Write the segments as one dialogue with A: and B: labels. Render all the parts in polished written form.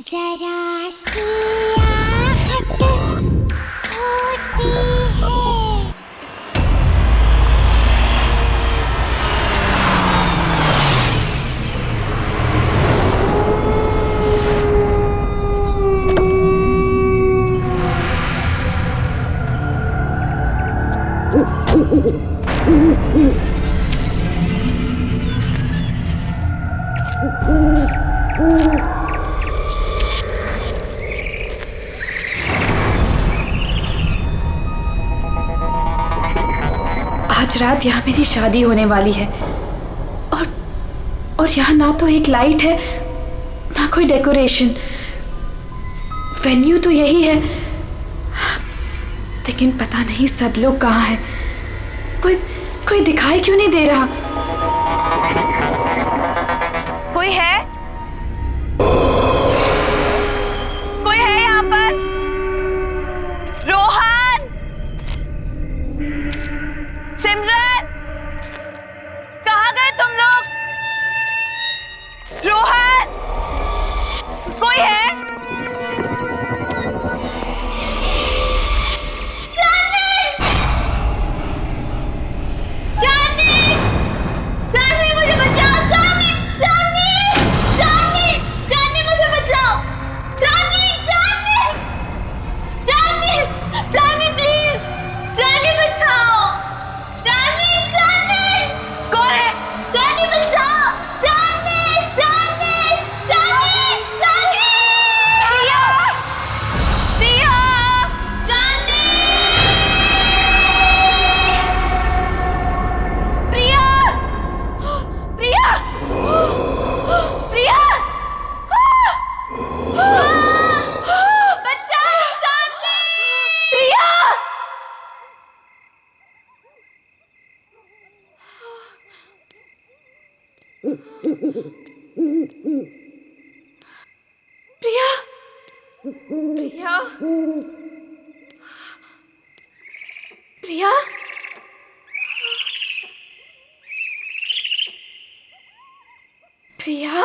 A: जरा सी आहट होती है।
B: आज रात यहाँ मेरी शादी होने वाली है और यहाँ ना तो एक लाइट है ना कोई डेकोरेशन। वेन्यू तो यही है लेकिन पता नहीं सब लोग कहाँ हैं। कोई दिखाई क्यों नहीं दे रहा?
C: कोई है? कोई है यहाँ पर? रोहन, सिमरन, कहाँ गए तुम लोग? रोहन, कोई है? प्रिया, प्रिया, प्रिया, प्रिया,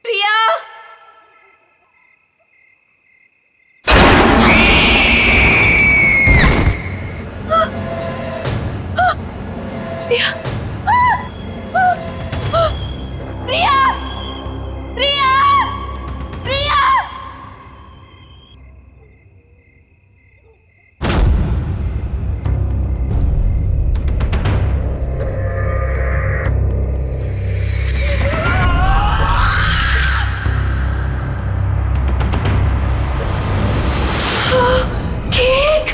C: प्रिया, प्रिया, प्रिया, प्रिया, प्रिया, केक।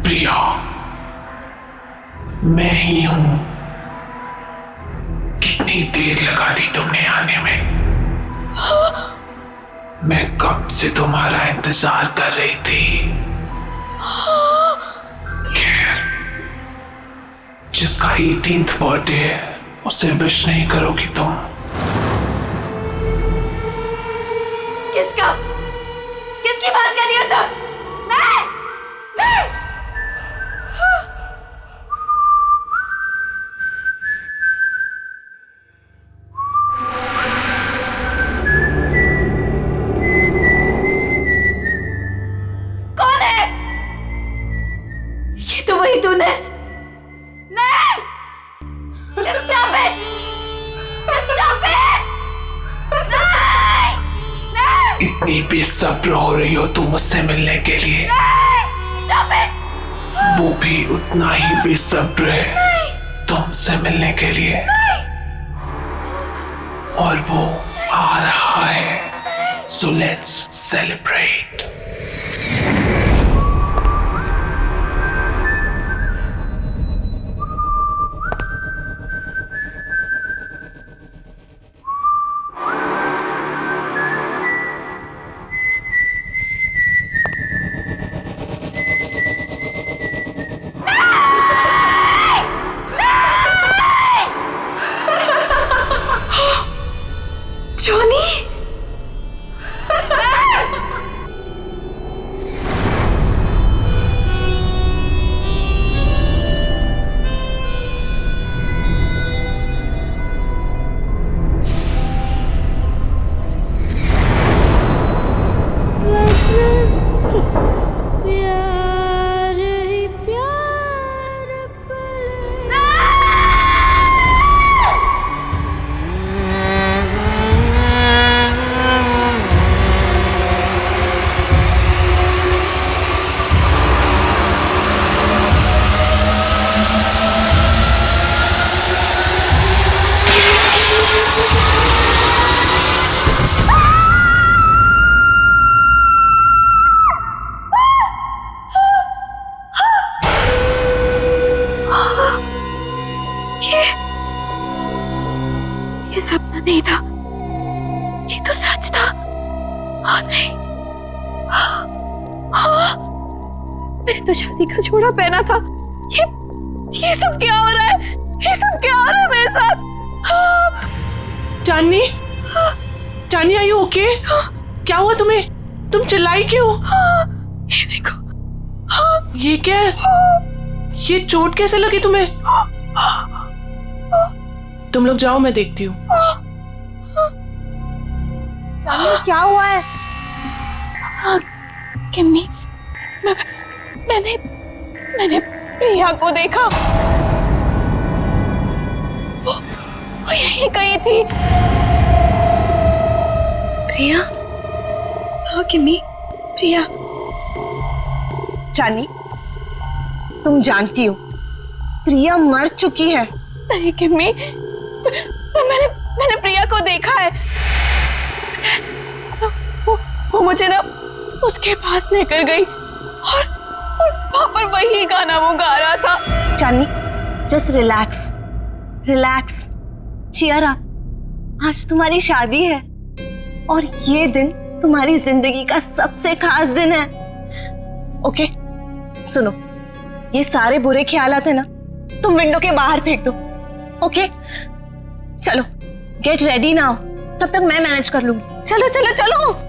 D: प्रिया, मैं ही हूं। कितनी देर लगा दी तुमने आने में? मैं कब से तुम्हारा इंतजार कर रही थी। खैर, जिसका 18th बर्थडे है उसे विश नहीं करोगी तुम?
C: किसका? किसकी बात कर रही हो तुम? नहीं, नहीं। कौन है? ये तो वही तूने। नहीं, just stop it, just stop it, नहीं, नहीं,
D: इतनी बेसब्र हो रही हो तुम मुझसे मिलने के लिए?
C: नहीं, stop it,
D: वो भी उतना ही बेसब्र है तुमसे मिलने के लिए। और वो आ रहा है। So let's celebrate.
B: नहीं था, ये तो सच था। हाँ नहीं, हाँ, मैंने तो शादी का जोड़ा पहना था। ये सब क्या हो रहा है? ये सब क्या हो रहा है मेरे साथ?
E: चांदनी, चांदनी आर यू ओके? क्या हुआ तुम्हें? तुम चिल्लाई क्यों?
B: ये देखो,
E: ये क्या है? ये चोट कैसे लगी तुम्हें? तुम लोग जाओ, मैं देखती हूँ।
C: क्या हुआ है?
B: किम्मी, मैंने प्रिया को देखा। वो यहीं कहीं थी। प्रिया? हाँ किम्मी, प्रिया।
F: चांदनी, तुम जानती हो प्रिया मर चुकी है।
B: नहीं किम्मी, मैंने प्रिया को देखा है। वो मुझे ना उसके पास लेकर गई और वहां पर वही गाना वो गा रहा था।
F: Chandni, just relax, relax, cheer up. आज तुम्हारी शादी है और ये दिन तुम्हारी जिंदगी का सबसे खास दिन है। ओके, सुनो, ये सारे बुरे ख्यालात है ना, तुम विंडो के बाहर फेंक दो। ओके, चलो गेट रेडी नाउ, तब तक मैं मैनेज कर लूंगी। चलो चलो चलो।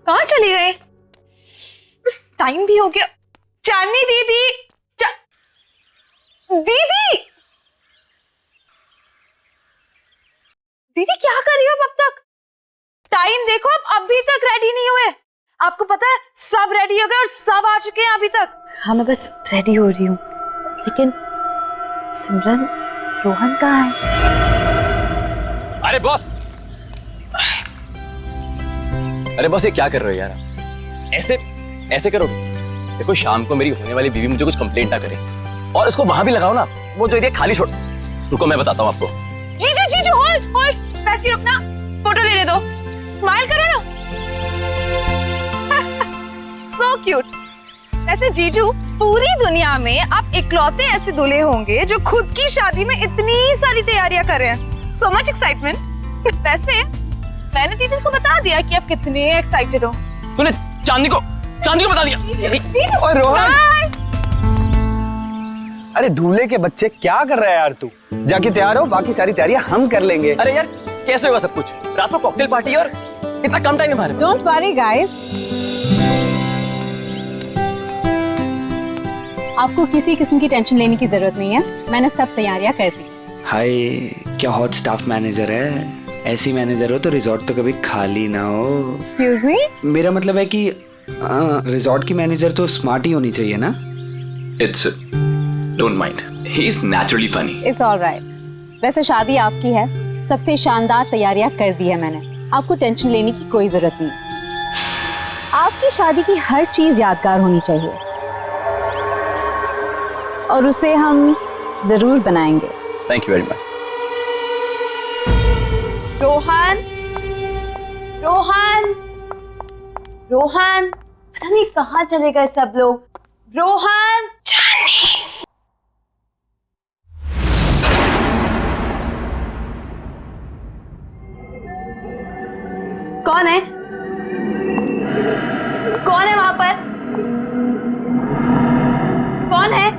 B: कहाँ चली गई? टाइम भी हो गया। चांदनी दीदी, दीदी, दीदी क्या कर रही हो अब तक? टाइम देखो, अब अभी तक रेडी नहीं हुए। आपको पता है सब रेडी हो गए और सब आ चुके हैं अभी तक।
C: हाँ, मैं बस रेडी हो रही हूँ, लेकिन सिमरन, रोहन कहाँ है?
G: अरे बॉस, अरे बॉस, ये क्या कर रहे हो यार? ऐसे ऐसे करोगे? देखो, शाम को मेरी होने वाली बीवी मुझे कुछ कंप्लेंट ना करे, और इसको वहां भी लगाओ ना, वो जो एरिया खाली छोड़। रुको, मैं बताता हूँ आपको।
B: जीजू, जीजू, होल्ड होल्ड, वैसे ही रुकना, फोटो लेने दो, स्माइल करो ना। So cute. वैसे जीजू, पूरी दुनिया में आप इकलौते ऐसे दूल्हे होंगे जो खुद की शादी में इतनी सारी तैयारियां कर रहे हैं। So much excitement. वैसे मैंने दीदी को बता दिया कि आप कितने एक्साइटेड हो।
G: तूने चांदनी को बता दिया?
H: ओए रोहन, अरे दूल्हे के बच्चे क्या कर रहा है यार? तू जाके तैयार हो, बाकी सारी तैयारियां हम कर लेंगे।
G: अरे यार, कैसे होगा सब कुछ? रात को कॉकटेल पार्टी और इतना कम टाइम में बाहर।
F: डोंट वरी गाइस,
I: आपको किसी किस्म की टेंशन लेने की जरूरत नहीं है, मैंने सब तैयारियां कर दी।
J: हाय, क्या हॉट स्टाफ मैनेजर है। ऐसी मैनेजर हो तो रिजॉर्ट तो कभी खाली ना हो।
F: एक्सक्यूज मी,
J: मेरा मतलब है कि रिजॉर्ट की मैनेजर तो स्मार्ट ही होनी चाहिए ना।
G: It's don't mind, he is naturally funny.
I: It's alright. वैसे शादी आपकी है, सबसे शानदार तैयारियां कर दी है मैंने, आपको टेंशन लेने की कोई जरूरत नहीं। आपकी शादी की हर चीज यादगार होनी चाहिए और उसे हम जरूर बनाएंगे।
G: Thank you very much.
C: Rohan, Rohan, Rohan, पता नहीं कहाँ चले गए सब लोग। रोहन, कौन है? कौन है वहां पर? कौन है?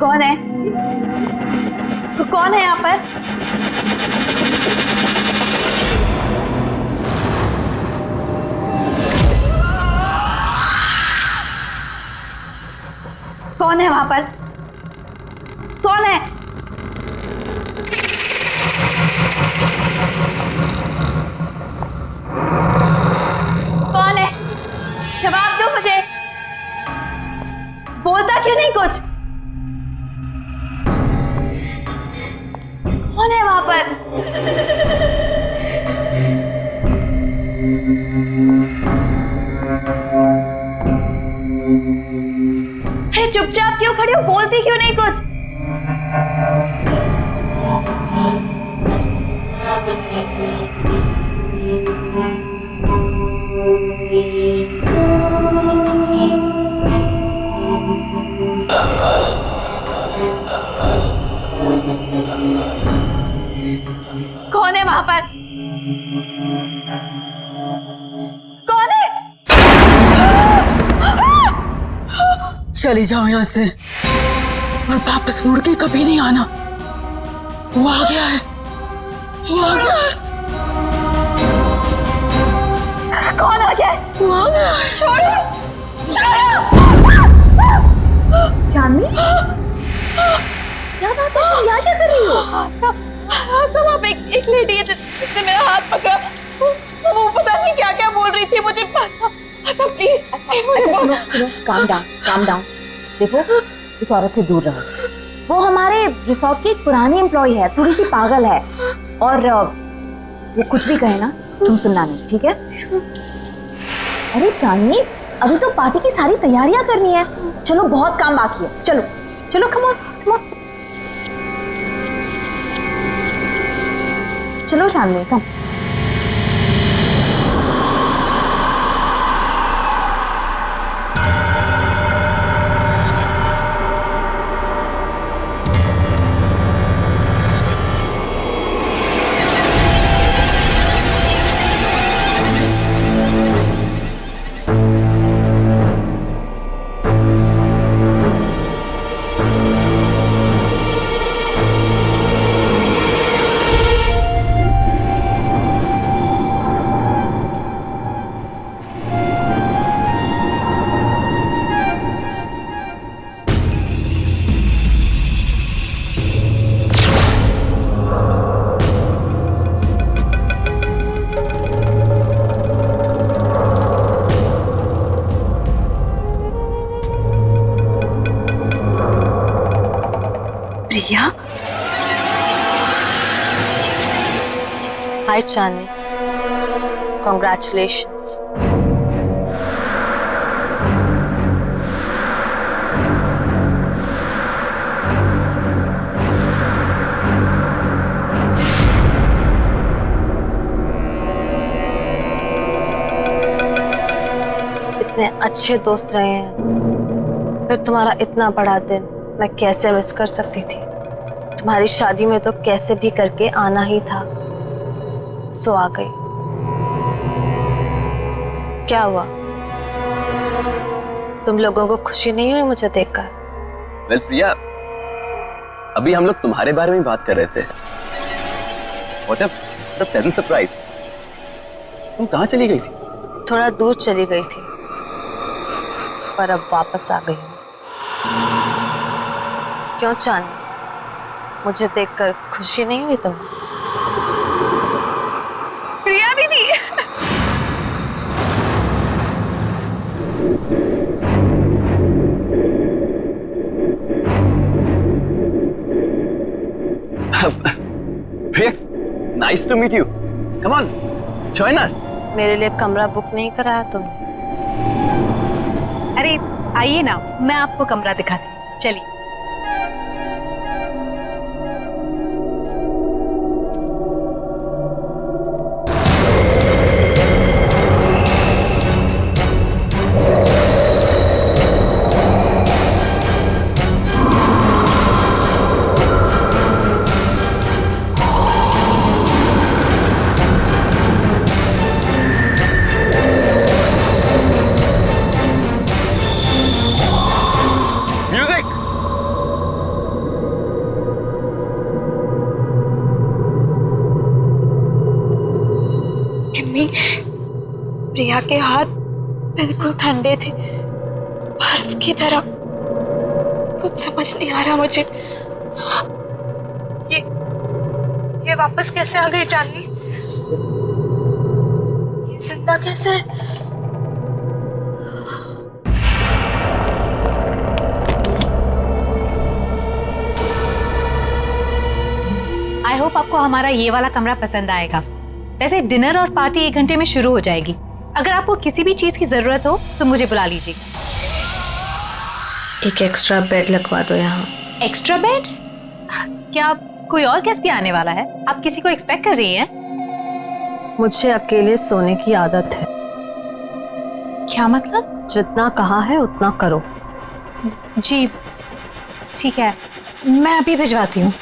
C: कौन है? कौन है यहाँ पर? कौन है वहां पर? कौन है?
F: कौन है वहां पर? अरे चुपचाप क्यों खड़े हो, बोलती क्यों नहीं कुछ? कौन है वहां पर? कौन है?
E: चली जाओ यहाँ से और वापस मुड़ के कभी नहीं आना। वो आ गया है, वो आ गया है,
F: कौन आ गया है?
E: वो आ गया है।
F: छोड़ो, छोड़ो। चांदनी, क्या बात है? तुम यहाँ क्या कर रही हो? वहाँ पे एक लेडी है जिसने मेरा हाथ पकड़ा। वो पता नहीं क्या क्या बोल रही थी मुझे। प्लीज
I: सुनो, काम डाउन। देखो, इस औरत से दूर रहो। वो हमारे रिसोर्ट की एक पुरानी एम्प्लॉय है, थोड़ी सी पागल है, और वो कुछ भी कहे ना तुम सुनना नहीं, ठीक है? अरे चांदनी, अभी तो पार्टी की सारी तैयारियां करनी है। चलो, बहुत काम बाकी है। चलो चलो, कम ऑन। चलो चांदनी, कम।
F: प्रिया,
C: हाय चांदनी, कॉन्ग्रेचुलेशंस। इतने अच्छे दोस्त रहे हैं, फिर तुम्हारा इतना बड़ा दिन मैं कैसे मिस कर सकती थी? तुम्हारी शादी में तो कैसे भी करके आना ही था, सो आ गई। क्या हुआ, तुम लोगों को खुशी नहीं हुई मुझे देखकर?
G: वेल प्रिया, अभी हम लोग तुम्हारे बारे में बात कर रहे थे। What a pleasant surprise। तुम कहाँ चली गई थी?
C: थोड़ा दूर चली गई थी, पर अब वापस आ गई हूँ। क्यों चांदनी, मुझे देखकर खुशी नहीं हुई तुम्हें?
B: प्रिया दीदी,
G: Priya, nice to meet you. Come on, join us.
C: मेरे लिए कमरा बुक नहीं कराया तुमने?
I: अरे आइए ना, मैं आपको कमरा दिखाती हूँ, चलिए।
F: प्रिया के हाथ बिल्कुल ठंडे थे, बर्फ की तरह। कुछ समझ नहीं आ रहा मुझे। ये वापस कैसे आ गई चांदनी? ये जिंदा कैसे है?
I: I आई होप आपको हमारा ये वाला कमरा पसंद आएगा। वैसे डिनर और पार्टी 1 घंटे में शुरू हो जाएगी। अगर आपको किसी भी चीज की जरूरत हो तो मुझे बुला लीजिएगा।
C: एक एक्स्ट्रा बेड लगवा दो यहाँ।
I: Extra bed? क्या कोई और गेस्ट भी आने वाला है? आप किसी को एक्सपेक्ट कर रही हैं?
C: मुझे अकेले सोने की आदत है।
I: क्या मतलब?
C: जितना कहा है उतना करो।
I: जी ठीक है, मैं अभी भिजवाती हूँ।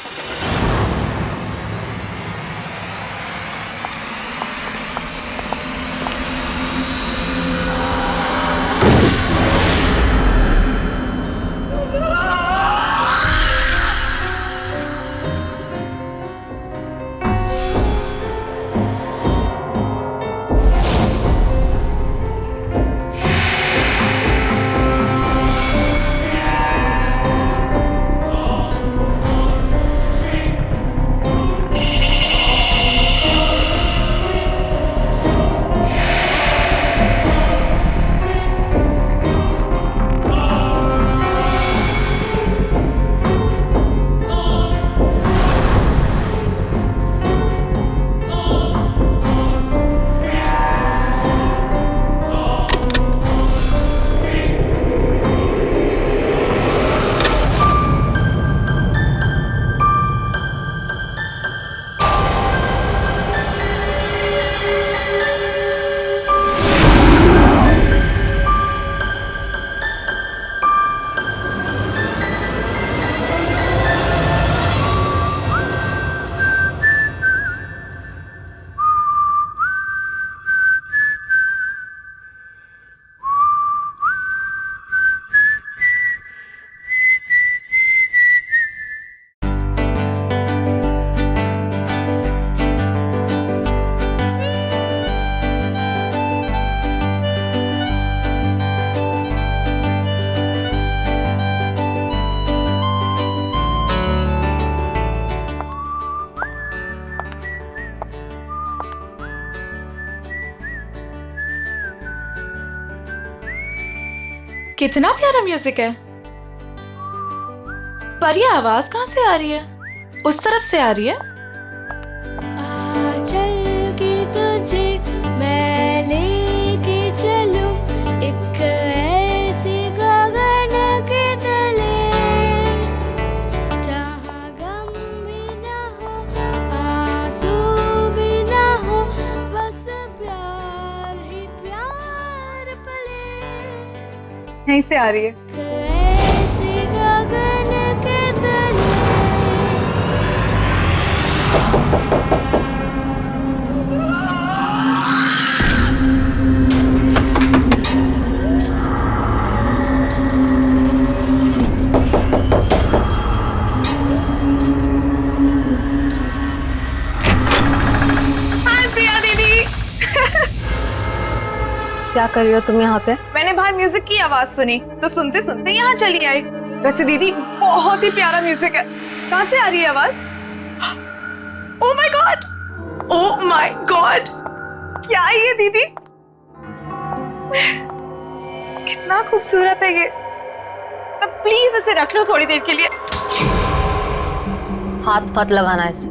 B: कितना प्यारा म्यूजिक है। पर ये आवाज कहाँ से आ रही है? उस तरफ से आ रही है।
A: चल के तुझे मैं लेके चलूं एक ऐसी गगन के तले जहाँ गम भी ना हो आंसू भी ना हो बस प्यार ही प्यार पले।
B: यहीं से आ रही है।
A: ऐसी गगन के तले।
B: हाय प्रिया दीदी।
C: क्या कर रही हो तुम यहाँ पे?
B: मैंने बाहर म्यूजिक की आवाज सुनी तो सुनते सुनते यहाँ चली आई। वैसे दीदी बहुत ही प्यारा म्यूजिक है। कहाँ से आ रही है आवाज? Oh my God, oh my God, क्या है ये दीदी? कितना खूबसूरत है ये। अब प्लीज इसे रख लो थोड़ी देर के लिए।
C: हाथ मत लगाना ऐसे।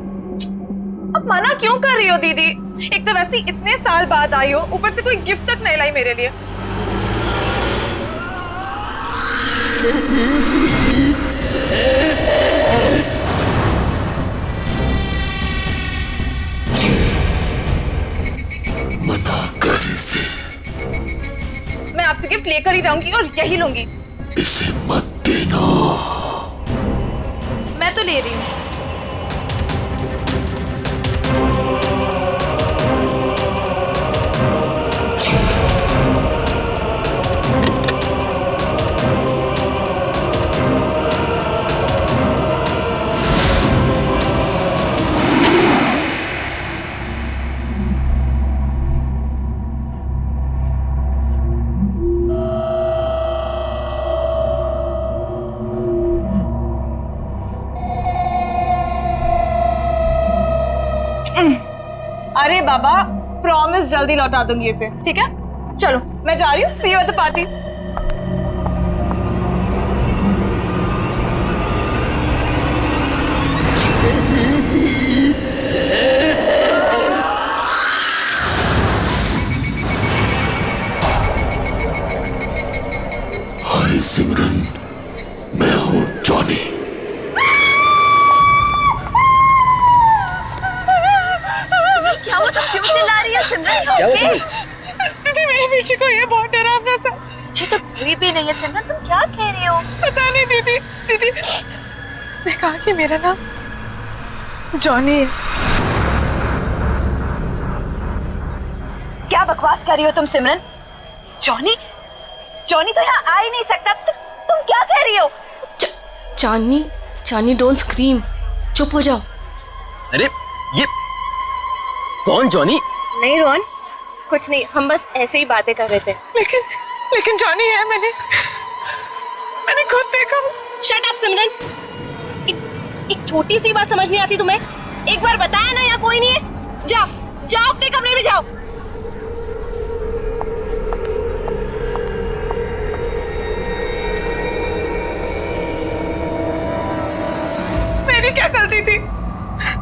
B: अब मना क्यों कर रही हो दीदी? एक तो वैसे ही इतने साल बाद आई हो, ऊपर से कोई गिफ्ट तक नहीं लाई मेरे लिए।
D: मना कर इसे,
B: मैं आपसे गिफ्ट लेकर ही रहूंगी और यही लूंगी।
D: इसे मत देना।
B: मैं तो ले रही हूँ। अरे बाबा, प्रॉमिस जल्दी लौटा दूंगी इसे, ठीक है? चलो मैं जा रही हूँ। सी यू एट द पार्टी।
G: क्या हुआ तुम्हें?
B: दीदी मेरे पीछे कोई है, बहुत डरावना सा।
F: मुझे तो कोई भी नहीं है सिमरन, तुम क्या कह रही हो?
B: पता नहीं दीदी, दीदी उसने कहा कि मेरा नाम जॉनी है।
I: क्या बकवास कर रही हो तुम सिमरन? जॉनी? जॉनी तो यहाँ आ ही नहीं सकता। तुम क्या कह रही हो?
A: चांदनी, चांदनी डोंट स्क्रीम, चुप हो जाओ।
G: अरे ये कौन जॉनी?
C: नहीं रोहन, कुछ नहीं, हम बस ऐसे ही बातें कर रहे थे।
B: लेकिन जॉनी है, मैंने खुद देखा उसे।
C: शट अप सिमरन, एक छोटी सी बात समझ नहीं आती तुम्हें? एक बार बताया ना यहाँ कोई नहीं है। जाओ जाओ अपने कमरे में जाओ।
B: मेरी क्या गलती थी?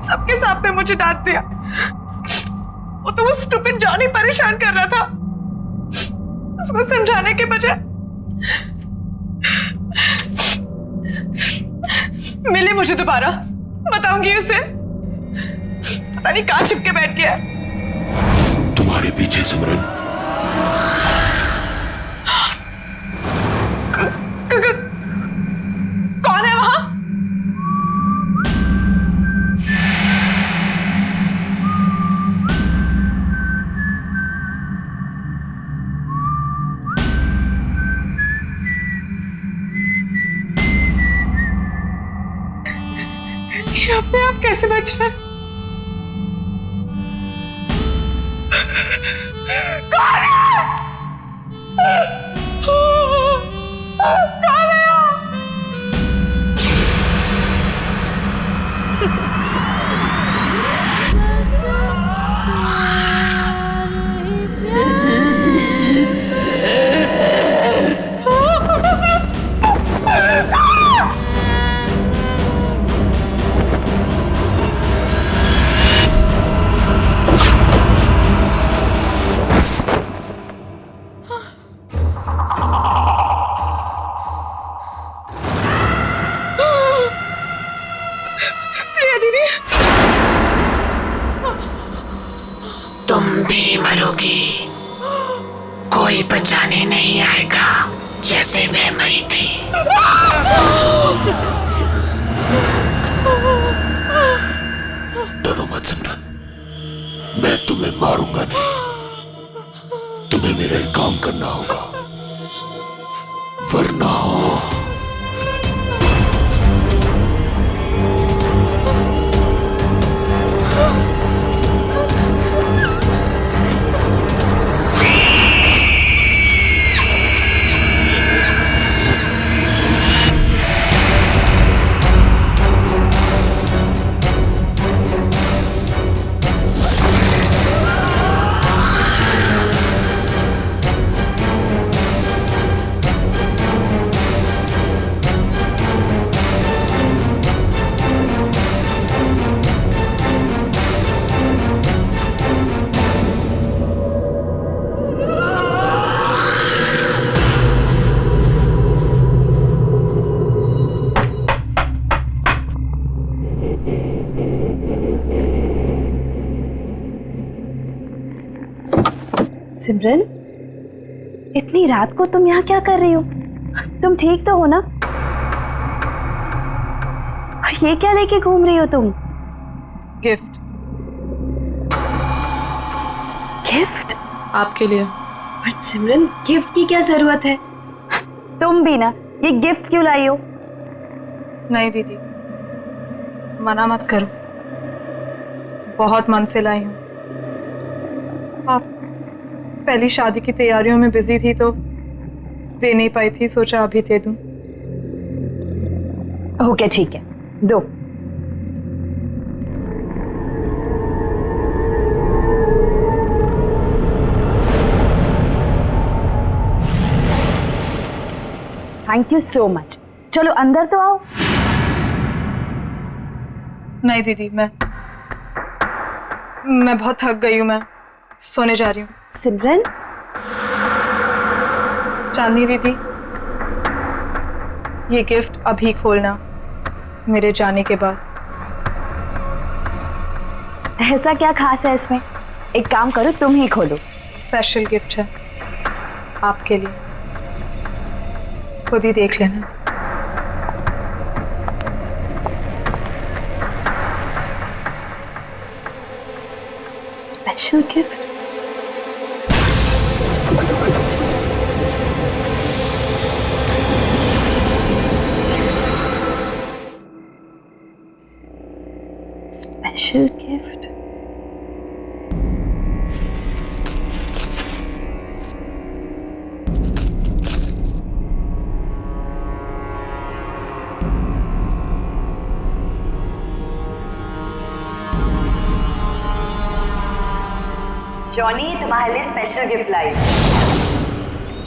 B: सबके सामने मुझे डांट दिया। वो तो वो स्टूपिड जॉनी परेशान कर रहा था। उसको समझाने के बजाय मिले मुझे दोबारा, बताऊंगी उसे। पता नहीं कहाँ छिप के बैठ गया।
D: तुम्हारे पीछे सिमरन।
B: कौन है वहां? ये अपने आप कैसे बच रहा है? कौन है? कौन है? प्रिया दीदी,
K: तुम भी मरोगी, कोई बचाने नहीं आएगा जैसे मैं मरी थी।
D: डरो मत सिमरन, मैं तुम्हें मारूंगा नहीं। तुम्हें मेरा एक काम करना होगा, वरना
I: सिमरन, इतनी रात को तुम यहाँ क्या कर रही हो? तुम ठीक तो हो ना? और ये क्या लेके घूम रही हो तुम?
B: गिफ्ट।
I: गिफ्ट?
A: आपके लिए।
I: बट सिमरन, गिफ्ट की क्या जरूरत है? तुम भी ना, ये गिफ्ट क्यों लाई हो?
B: नहीं दीदी, मना मत करो, बहुत मन से लाई हूँ। आप पहली शादी की तैयारियों में बिजी थी तो दे नहीं पाई थी, सोचा अभी दे दूं।
I: ओके ठीक है, दो। Thank you so much. चलो अंदर तो आओ।
B: नहीं दीदी, मैं बहुत थक गई हूँ, मैं सोने जा रही हूँ।
I: सिमरन,
B: चांदनी दीदी, ये गिफ्ट अभी खोलना, मेरे जाने के बाद।
I: ऐसा क्या खास है इसमें? एक काम करो, तुम ही खोलो।
B: स्पेशल गिफ्ट है आपके लिए, खुद ही देख लेना। Special gift? Special gift?
I: Johnny, तुम्हारे लिए स्पेशल गिफ्ट लाई।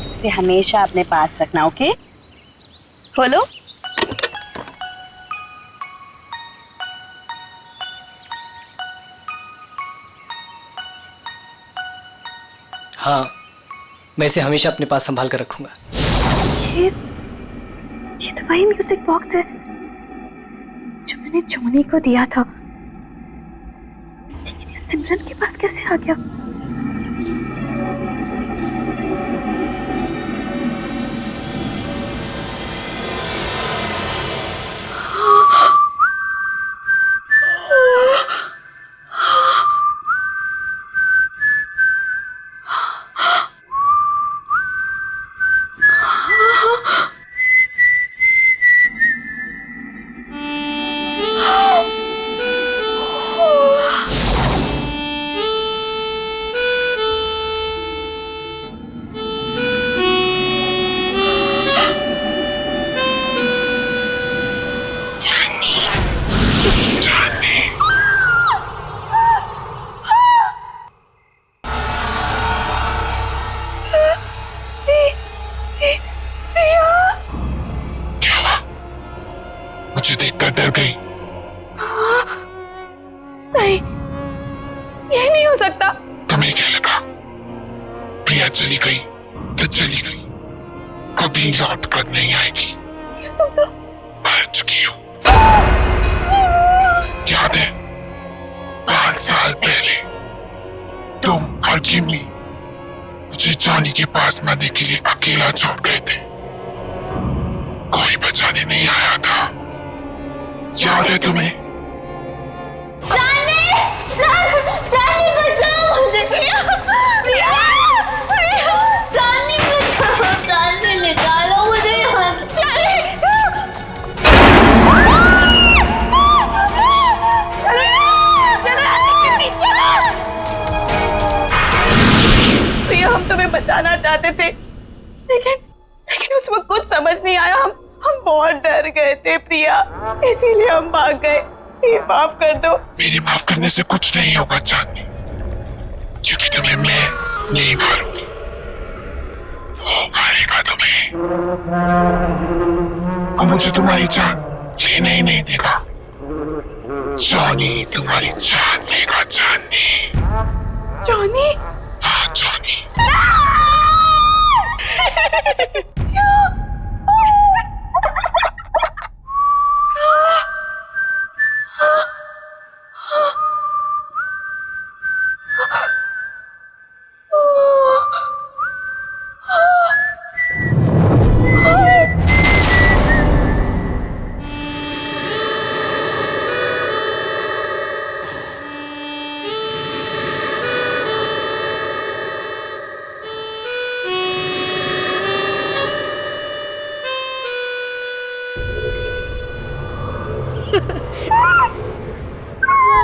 I: इसे हमेशा अपने पास रखना, ओके? खोलो।
L: हाँ, मैं इसे हमेशा अपने पास संभाल कर रखूंगा।
B: ये तो वही म्यूजिक बॉक्स है जो मैंने जॉनी को दिया था, लेकिन ये सिमरन के पास कैसे आ गया?
D: मुझे देखकर डर गई।
B: नहीं, ये नहीं हो सकता।
D: तुम्हें क्या लगा प्रिया चली गई तो चली गई, कभी लौट कर नहीं आएगी।
B: तुम तो
D: मर चुकी हो। याद है 5 साल पहले तुम और जिमी मुझे जॉनी के पास मरने के लिए अकेला छोड़ गए थे, कोई बचाने नहीं आया था। याद है तुम्हें?
F: जानी बचाओ मुझे। जानी बचाओ, जानी निकालो मुझे यहाँ से।
B: प्रिया, हम तुम्हें बचाना चाहते थे, लेकिन उस वक्त कुछ समझ नहीं आया। हम बहुत डर गए थे प्रिया, इसीलिए हम भाग गए। ये माफ कर दो।
D: मेरे माफ करने से कुछ नहीं होगा चांदनी, क्योंकि तुम्हें मैं नहीं मारूंगी, वो मारेगा तुम्हें। और मुझे तुम्हारी जान लेने ही नहीं देगा। जॉनी तुम्हारी जान लेगा चांदनी।
B: जॉनी?
D: हाँ जॉनी।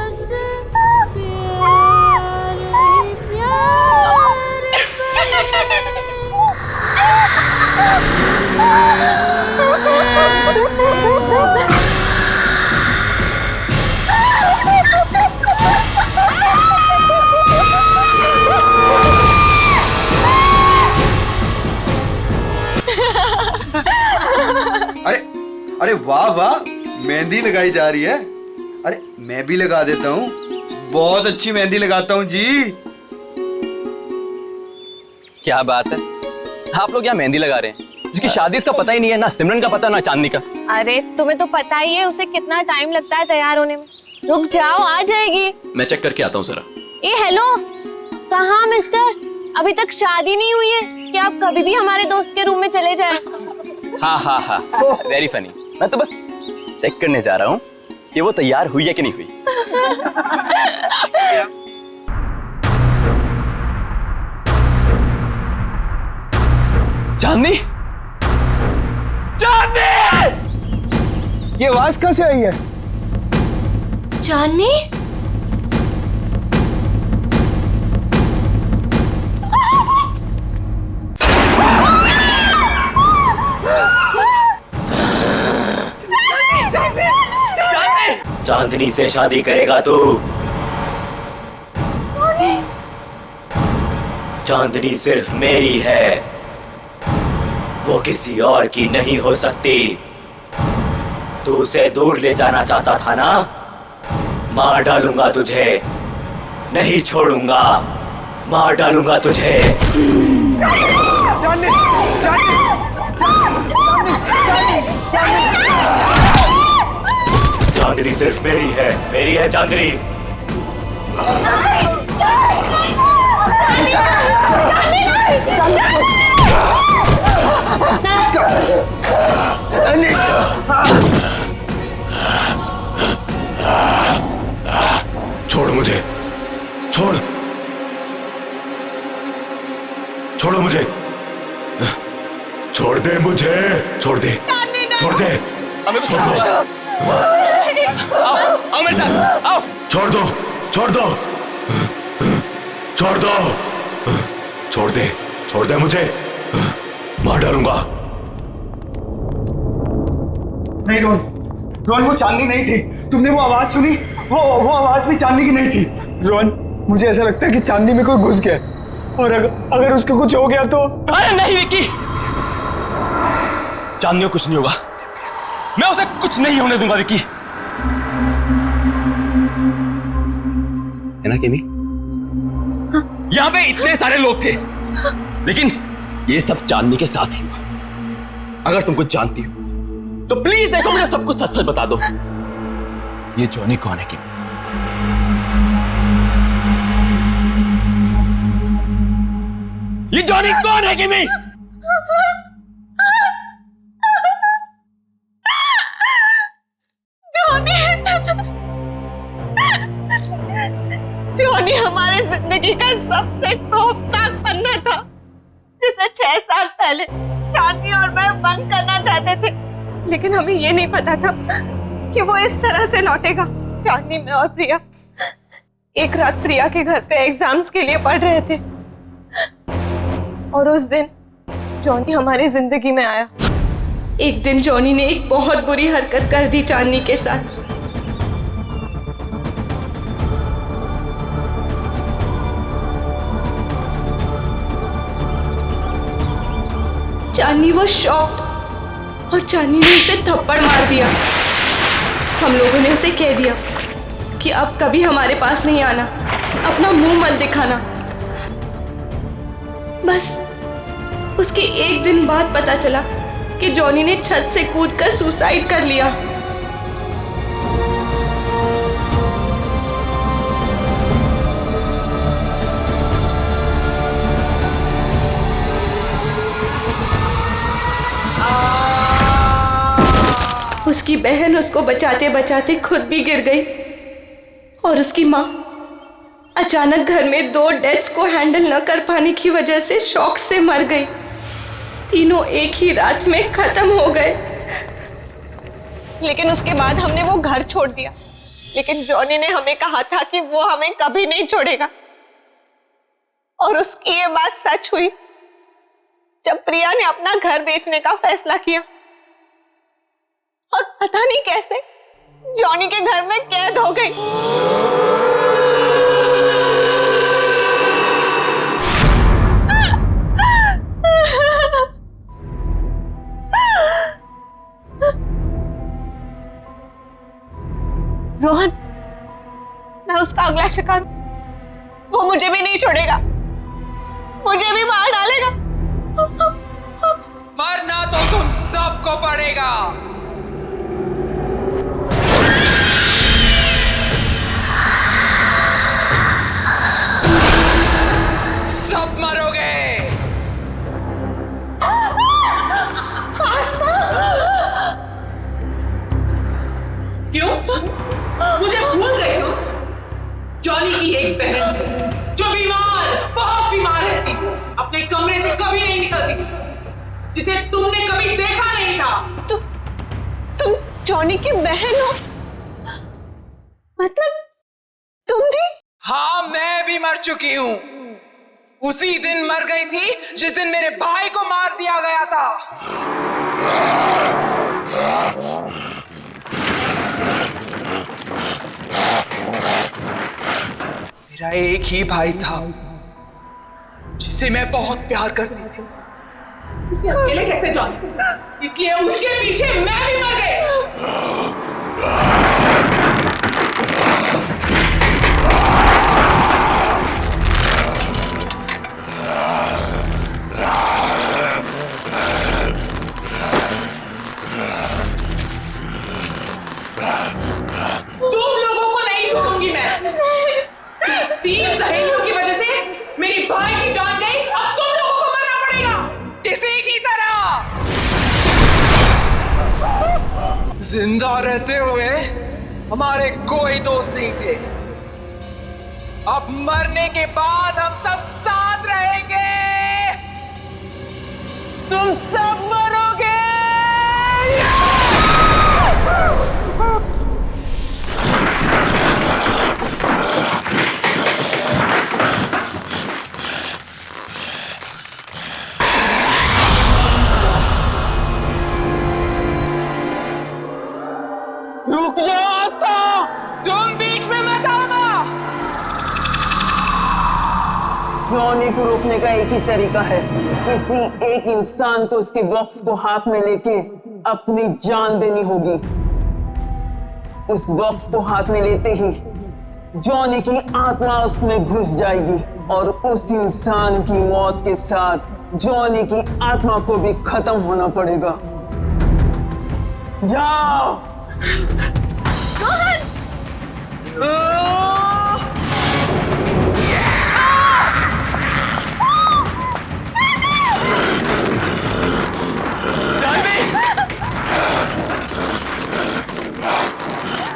A: बस प्यार ही प्यार
H: अरे वाह वाह, मेहंदी लगाई जा रही है। अरे मैं भी लगा देता हूँ, बहुत अच्छी मेहंदी लगाता हूँ जी।
G: क्या बात है, आप लोग यहाँ मेहंदी लगा रहे हैं? जिसकी शादी इसका पता ही नहीं है, ना सिमरन का पता ना चांदनी का।
F: अरे तुम्हें तो पता ही है उसे कितना टाइम लगता है तैयार होने में। रुक जाओ, आ जाएगी।
G: मैं चेक करके आता हूँ जरा।
F: ए हेलो, कहाँ मिस्टर? अभी तक शादी नहीं हुई है कि आप कभी भी हमारे दोस्त के रूम में चले जाएं?
G: हाँ हाँ हाँ, वेरी फनी। मैं तो बस चेक करने जा रहा हूँ कि वो तैयार हुई है कि नहीं हुई। चांदनी, चांदनी!
L: ये आवाज कहाँ से आई है?
F: चांदनी?
G: चांदनी से शादी करेगा तू? चांदनी सिर्फ मेरी है, वो किसी और की नहीं हो सकती। तू उसे दूर ले जाना चाहता था ना? मार डालूंगा तुझे, नहीं छोड़ूंगा, मार डालूंगा तुझे। चांदनी सिर्फ मेरी है चांदनी।
D: छोड़ मुझे, छोड़, छोड़ो मुझे, छोड़ दे मुझे, छोड़ दे, छोड़ दे, छोड़ दो,
G: आओ मेरे साथ, आओ।
D: छोड़ दो, छोड़ दो, छोड़ दो, छोड़ दे मुझे, मार डालूंगा।
L: नहीं रोहन, रोहन वो चांदनी नहीं थी। तुमने वो आवाज सुनी? वो आवाज भी चांदनी की नहीं थी। रोहन, मुझे ऐसा लगता है कि चांदनी में कोई घुस गया, और अगर उसको कुछ हो गया तो।
G: अरे नहीं विक्की, चांदनी को कुछ नहीं होगा, मैं उसे कुछ नहीं होने दूंगा विक्की। है ना केमी? हाँ। यहाँ पे इतने सारे लोग थे, लेकिन ये सब चांदनी के साथ ही हुआ। अगर तुम कुछ जानती हो तो प्लीज देखो, मुझे सब कुछ सच सच बता दो। ये जॉनी कौन है केमी? ये जॉनी कौन है केमी?
B: जॉनी हमारे जिंदगी का सबसे खौफनाक पन्ना था, जिसे 6 साल पहले चांदनी और मैं बंद करना चाहते थे, लेकिन हमें ये नहीं पता था कि वो इस तरह से लौटेगा। चांदनी, मैं और प्रिया एक रात प्रिया के घर पे एग्जाम्स के लिए पढ़ रहे थे, और उस दिन जॉनी हमारी जिंदगी में आया। एक दिन जॉनी ने एक बहुत बुरी हरकत कर दी चांदनी के साथ। चांदनी वो शॉक्ड, और चांदनी ने उसे थप्पड़ मार दिया। हम लोगों ने उसे कह दिया कि अब कभी हमारे पास नहीं आना, अपना मुंह मत दिखाना। बस उसके एक दिन बाद पता चला कि जॉनी ने छत से कूदकर सुसाइड कर लिया। उसकी बहन उसको बचाते बचाते खुद भी गिर गई, और उसकी माँ अचानक घर में 2 डेथ्स को हैंडल न कर पाने की वजह से शॉक से मर गई। तीनों एक ही रात में खत्म हो गए। लेकिन उसके बाद हमने वो घर छोड़ दिया, लेकिन जॉनी ने हमें कहा था कि वो हमें कभी नहीं छोड़ेगा, और उसकी ये बात सच हुई जब प्रिया ने अपना घर बेचने का फैसला किया, और पता नहीं कैसे जॉनी के घर में कैद हो गई। रोहन, मैं उसका अगला शिकार, वो मुझे भी नहीं छोड़ेगा, मुझे भी मार डालेगा।
M: मरना तो तुम सबको पड़ेगा। सब मरोगे। मुझे भूल गई तुम? जॉनी की एक बहन थी जो बीमार, बहुत बीमार रहती थी, अपने कमरे से कभी नहीं निकलती थी, जिसे तुमने कभी देखा नहीं था।
F: तुम जॉनी की बहन हो? मतलब तुम भी?
M: हाँ, मैं भी मर चुकी हूँ। उसी दिन मर गई थी जिस दिन मेरे भाई को मार दिया गया था। मेरा एक ही भाई था जिसे मैं बहुत प्यार करती थी। उसे अकेले कैसे जाऊं? इसलिए उसके पीछे मैं भी मर गई। तुम लोगों को नहीं छोड़ूंगी मैं। 3 सहेलियों की वजह से मेरी भाई की जान गई, अब तुम लोगों को मरना पड़ेगा इसी की तरह। जिंदा रहते हुए हमारे कोई दोस्त नहीं थे, अब मरने के बाद हम सब साथ रहेंगे। तुम सब मरोगे। रुक जाओ आस्था, तुम बीच में मत आना।
E: जॉनी को रोकने का एक ही तरीका है, किसी एक इंसान को उसके बॉक्स को हाथ में लेके अपनी जान देनी होगी। उस बॉक्स को हाथ में लेते ही जॉनी की आत्मा उसमें घुस जाएगी और उस इंसान की मौत के साथ जॉनी की आत्मा को भी खत्म होना पड़ेगा। जाओ।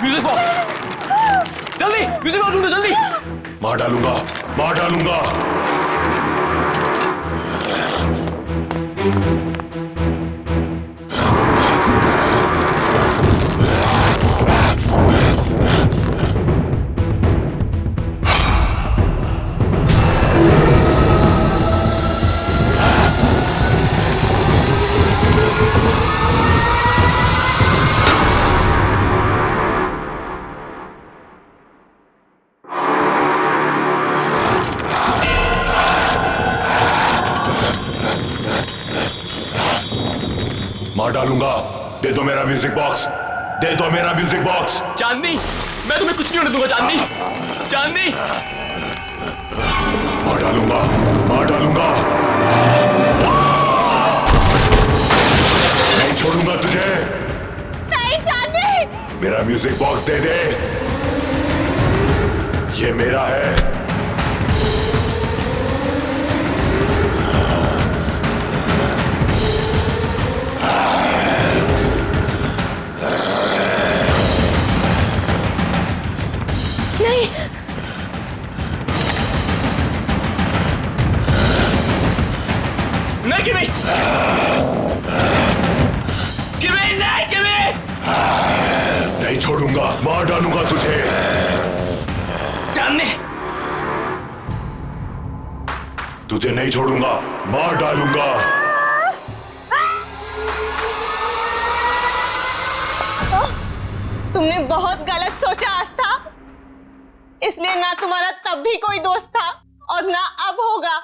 L: म्यूजिक बॉक्स, जल्दी म्यूजिक बॉक्स ढूंढो, जल्दी।
D: मार डालूंगा, मार डालूंगा। मार डालूंगा। दे दो मेरा म्यूजिक बॉक्स, दे दो मेरा म्यूजिक बॉक्स।
L: चांदनी, मैं तुम्हें कुछ नहीं होने दूंगा। चांदनी, चांदनी।
D: मार डालूंगा, मार डालूंगा। नहीं छोड़ूंगा तुझे।
F: नहीं चांदनी।
D: मेरा म्यूजिक बॉक्स दे दे, ये मेरा है। नहीं छोड़ूंगा, मार डालूंगा तुझे।
L: चांदनी,
D: तुझे नहीं छोड़ूंगा, मार डालूंगा।
F: तुमने बहुत गलत सोचा आस्था, इसलिए ना तुम्हारा तब भी कोई दोस्त था और ना अब होगा।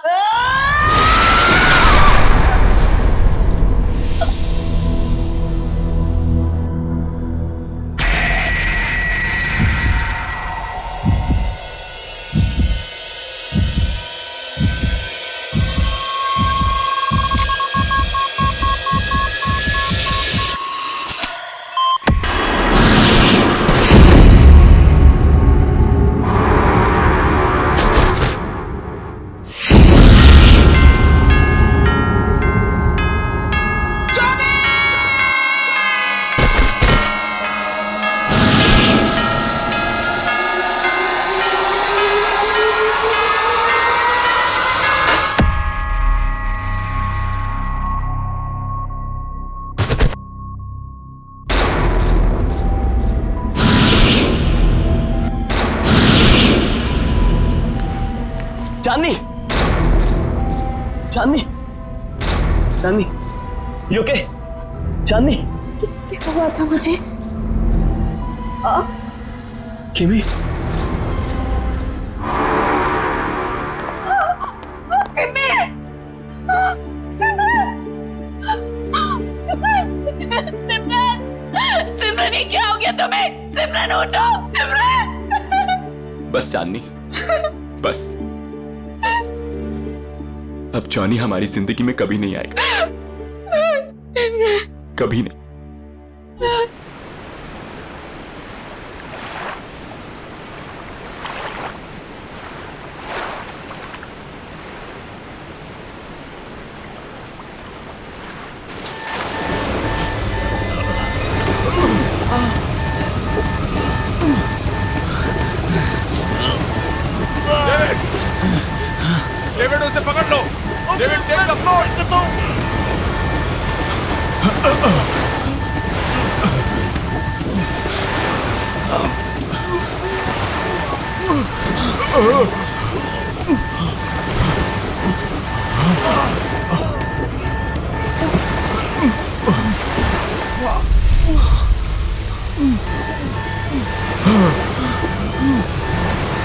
N: चांदनी, चांदनी, चांदनी, यू ओके? चांदनी,
F: क्या हुआ था मुझे?
N: किमी,
A: सिमरन, ये क्या हो गया तुम्हें? सिमरन उठो, सिमरन।
O: बस चांदनी, बस। अब जॉनी हमारी जिंदगी में कभी नहीं आएगा, कभी नहीं।
P: डेविड, उसे पकड़ लो। David, take the floor.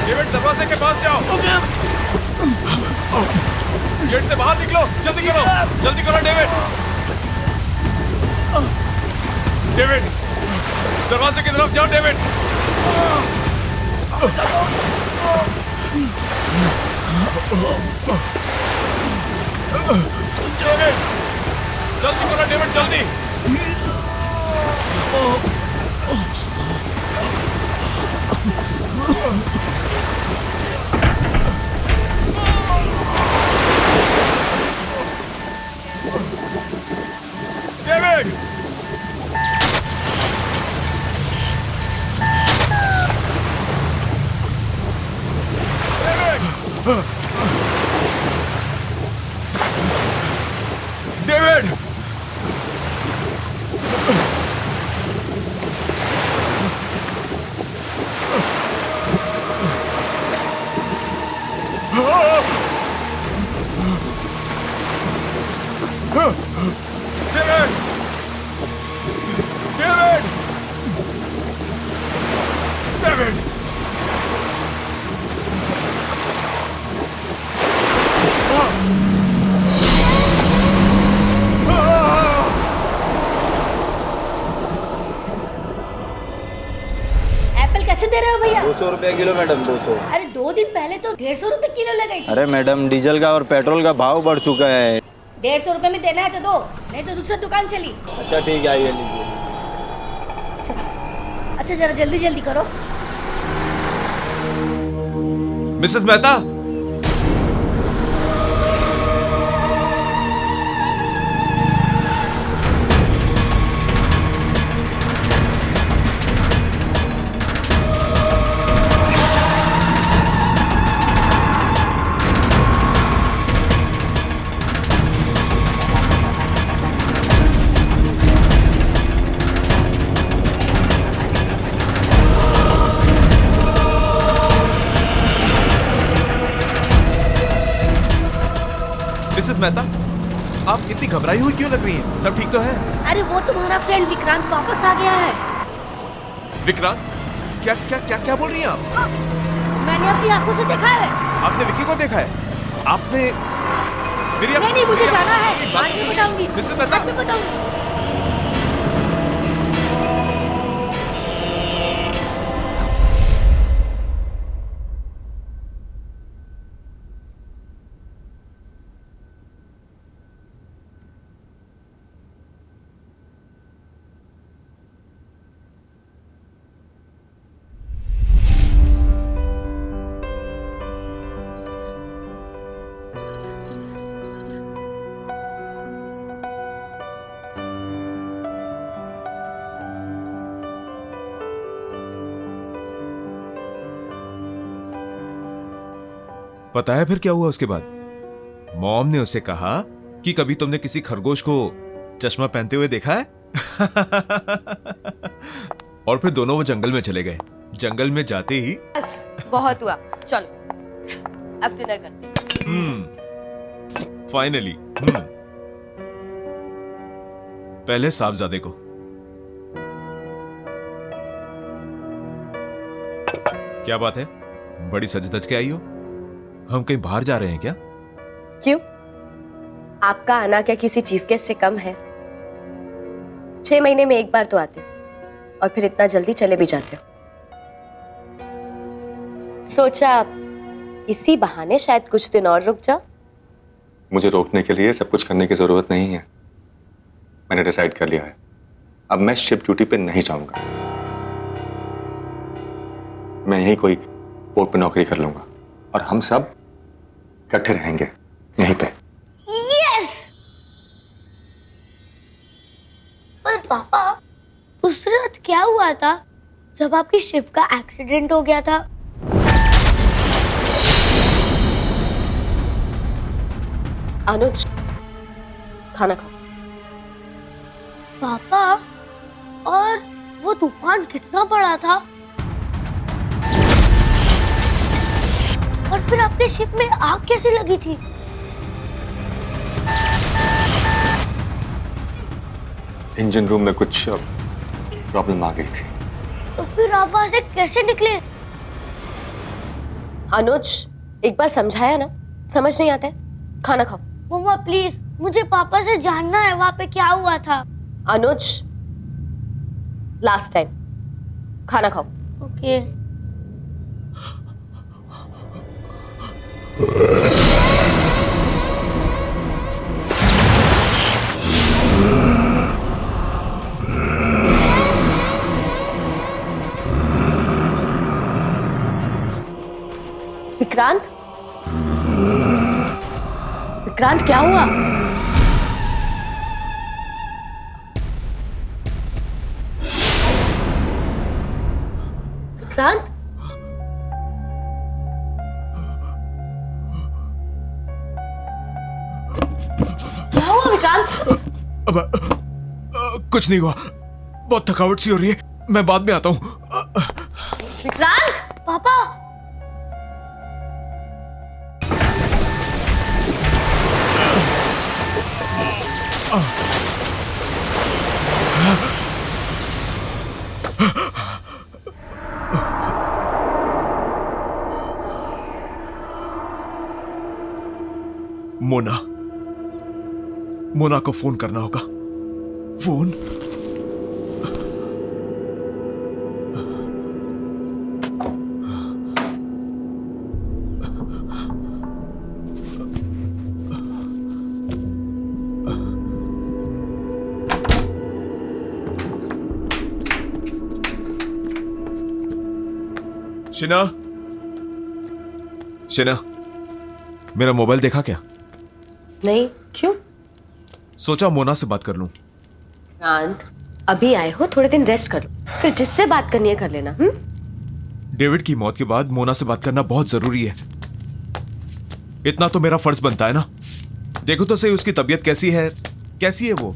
P: David, दरवाजे के पास जाओ। गेट से बाहर निकलो, जल्दी करो, जल्दी करो डेविड। डेविड, दरवाजे की तरफ जाओ डेविड। डेविड, जल्दी करो डेविड, जल्दी। David, David, David!
Q: एप्पल कैसे दे रहे हो भैया?
R: 200 रुपए किलो मैडम, 200।
Q: अरे 2 दिन पहले तो 150 रुपए किलो लगाई थी।
R: अरे मैडम, डीजल का और पेट्रोल का भाव बढ़ चुका है।
Q: 150 रुपए में देना है तो दो, नहीं तो दूसरी दुकान चली।
R: अच्छा ठीक है, आइए लीजिए।
Q: अच्छा जरा जल्दी जल्दी करो।
P: मिसेस मेहता, मिसेस मेहता, आप इतनी घबराई हुई क्यों लग रही हैं? सब ठीक तो है?
Q: अरे वो तुम्हारा फ्रेंड विक्रांत वापस आ गया है।
P: विक्रांत? क्या क्या क्या क्या बोल रही हैं आप?
Q: मैंने अपनी आंखों से देखा है।
P: आपने विक्की को देखा है? आपने मेरी
Q: नहीं नहीं, मुझे जाना है, बाद में बताऊंगी।
P: मिसेस मेहता,
Q: बाद में बताऊंगी।
P: पता है फिर क्या हुआ उसके बाद? मॉम ने उसे कहा कि कभी तुमने किसी खरगोश को चश्मा पहनते हुए देखा है? और फिर दोनों वो जंगल में चले गए। जंगल में जाते ही
B: बस बहुत हुआ, चलो अब डिनर करते हैं।
P: फाइनली। पहले साहबजादे को। क्या बात है, बड़ी सज धज के आई हो? हम कहीं बाहर जा रहे हैं क्या?
S: क्यों? आपका आना क्या किसी चीफ गेस्ट से कम है? 6 महीने में एक बार तो आते हो और फिर इतना जल्दी चले भी जाते हो। सोचा इसी बहाने शायद कुछ दिन और रुक जाओ।
T: मुझे रोकने के लिए सब कुछ करने की जरूरत नहीं है। मैंने डिसाइड कर लिया है, अब मैं शिप ड्यूटी पे नहीं जाऊंगा। मैं यहीं कोई पोर्ट पे नौकरी कर लूंगा और हम सब इकट्ठे रहेंगे यहीं पे।
Q: यस! पर पापा, उस रात क्या हुआ था जब आपकी शिप का एक्सीडेंट हो गया था?
S: अनुज, खाना खाओ।
Q: पापा, और वो तूफान कितना बड़ा था? और फिर आपके शिप में आग कैसे लगी थी?
T: इंजन रूम में कुछ प्रॉब्लम आ गई थी।
Q: तो फिर आप वहां से कैसे निकले?
S: अनुज, एक बार समझाया ना, समझ नहीं आता है। खाना खाओ।
Q: मम्मा प्लीज, मुझे पापा से जानना है वहां पे क्या हुआ था।
S: अनुज, लास्ट टाइम, खाना खाओ।
Q: ओके।
S: विक्रांत, विक्रांत क्या हुआ?
Q: विक्रांत,
S: क्या हुआ विक्रांत?
P: अब कुछ नहीं हुआ, बहुत थकावट सी हो रही है, मैं बाद में आता हूँ।
S: विक्रांत!
Q: पापा!
P: मोना, मोना को फोन करना होगा। फोन? शिना, शिना, मेरा मोबाइल देखा क्या?
S: नहीं, क्यों?
P: सोचा मोना से बात कर लूं।
S: विक्रांत, अभी आए हो, थोड़े दिन रेस्ट कर लो, फिर जिससे बात करनी है कर लेना।
P: डेविड की मौत के बाद मोना से बात करना बहुत जरूरी है। इतना तो मेरा फर्ज बनता है ना। देखो तो सही उसकी तबीयत कैसी है, कैसी है वो?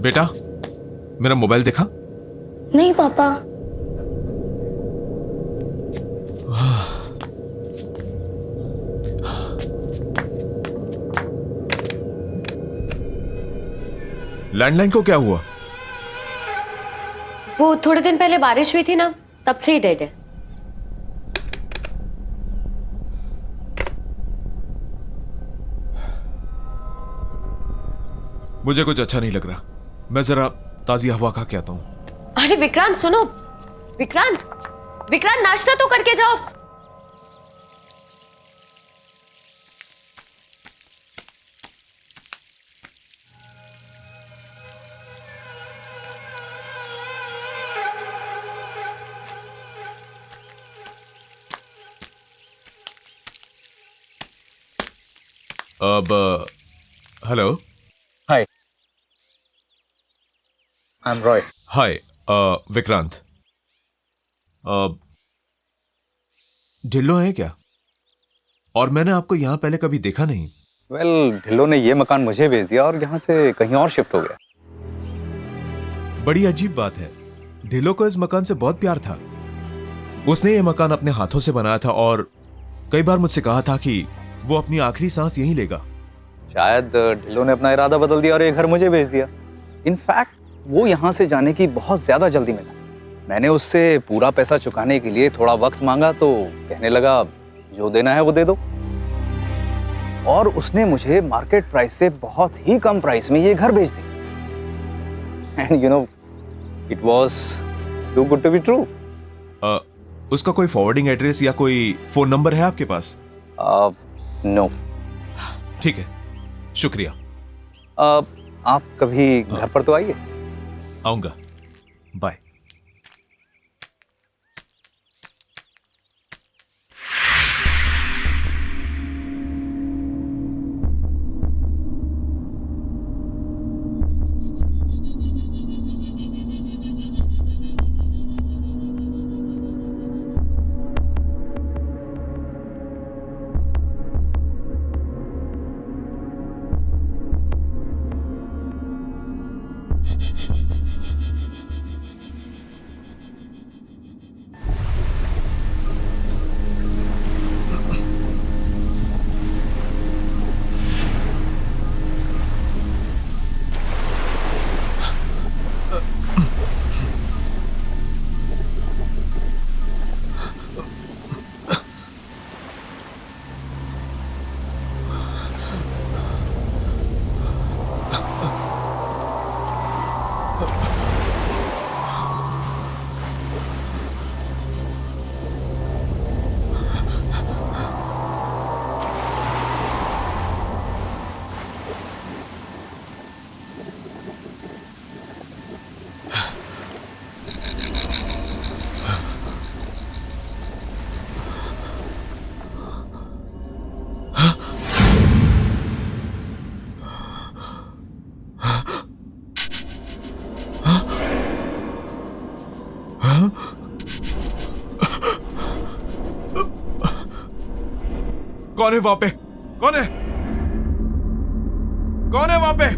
P: बेटा, मेरा मोबाइल देखा?
Q: नहीं पापा।
P: लैंडलाइन को क्या हुआ?
S: वो थोड़े दिन पहले बारिश हुई थी ना, तब से ही डेड है।
P: मुझे कुछ अच्छा नहीं लग रहा, मैं जरा ताजी हवा खा के आता हूं।
S: अरे विक्रांत सुनो, विक्रांत, विक्रांत नाश्ता तो करके जाओ।
P: अब hello.
R: Hi, I am Roy.
P: Hi Vikrant, Dhillon है क्या? और मैंने आपको यहां पहले कभी देखा नहीं।
R: वेल, ढिल्लो ने ये मकान मुझे बेच दिया और यहाँ से कहीं और शिफ्ट हो गया।
P: बड़ी अजीब बात है, ढिल्लो को इस मकान से बहुत प्यार था। उसने ये मकान अपने हाथों से बनाया था और कई बार मुझसे कहा था कि वो अपनी आखिरी सांस यहीं लेगा।
R: शायद ढिल्लो ने अपना इरादा बदल दिया और ये घर मुझे बेच दिया। इनफैक्ट वो यहाँ से जाने की बहुत ज्यादा जल्दी में था। मैंने उससे पूरा पैसा चुकाने के लिए थोड़ा वक्त मांगा तो कहने लगा जो देना है वो दे दो। और उसने मुझे मार्केट प्राइस से बहुत ही कम प्राइस में ये घर बेच दिया। And you know, it was too good to be true.
P: उसका कोई फॉरवर्डिंग एड्रेस या कोई फोन नंबर है आपके पास?
R: नो।
P: ठीक है, शुक्रिया।
R: आप कभी घर पर तो आइए।
P: आऊंगा, बाय। कौन है वहां पे? कौन है? कौन है वहां पे?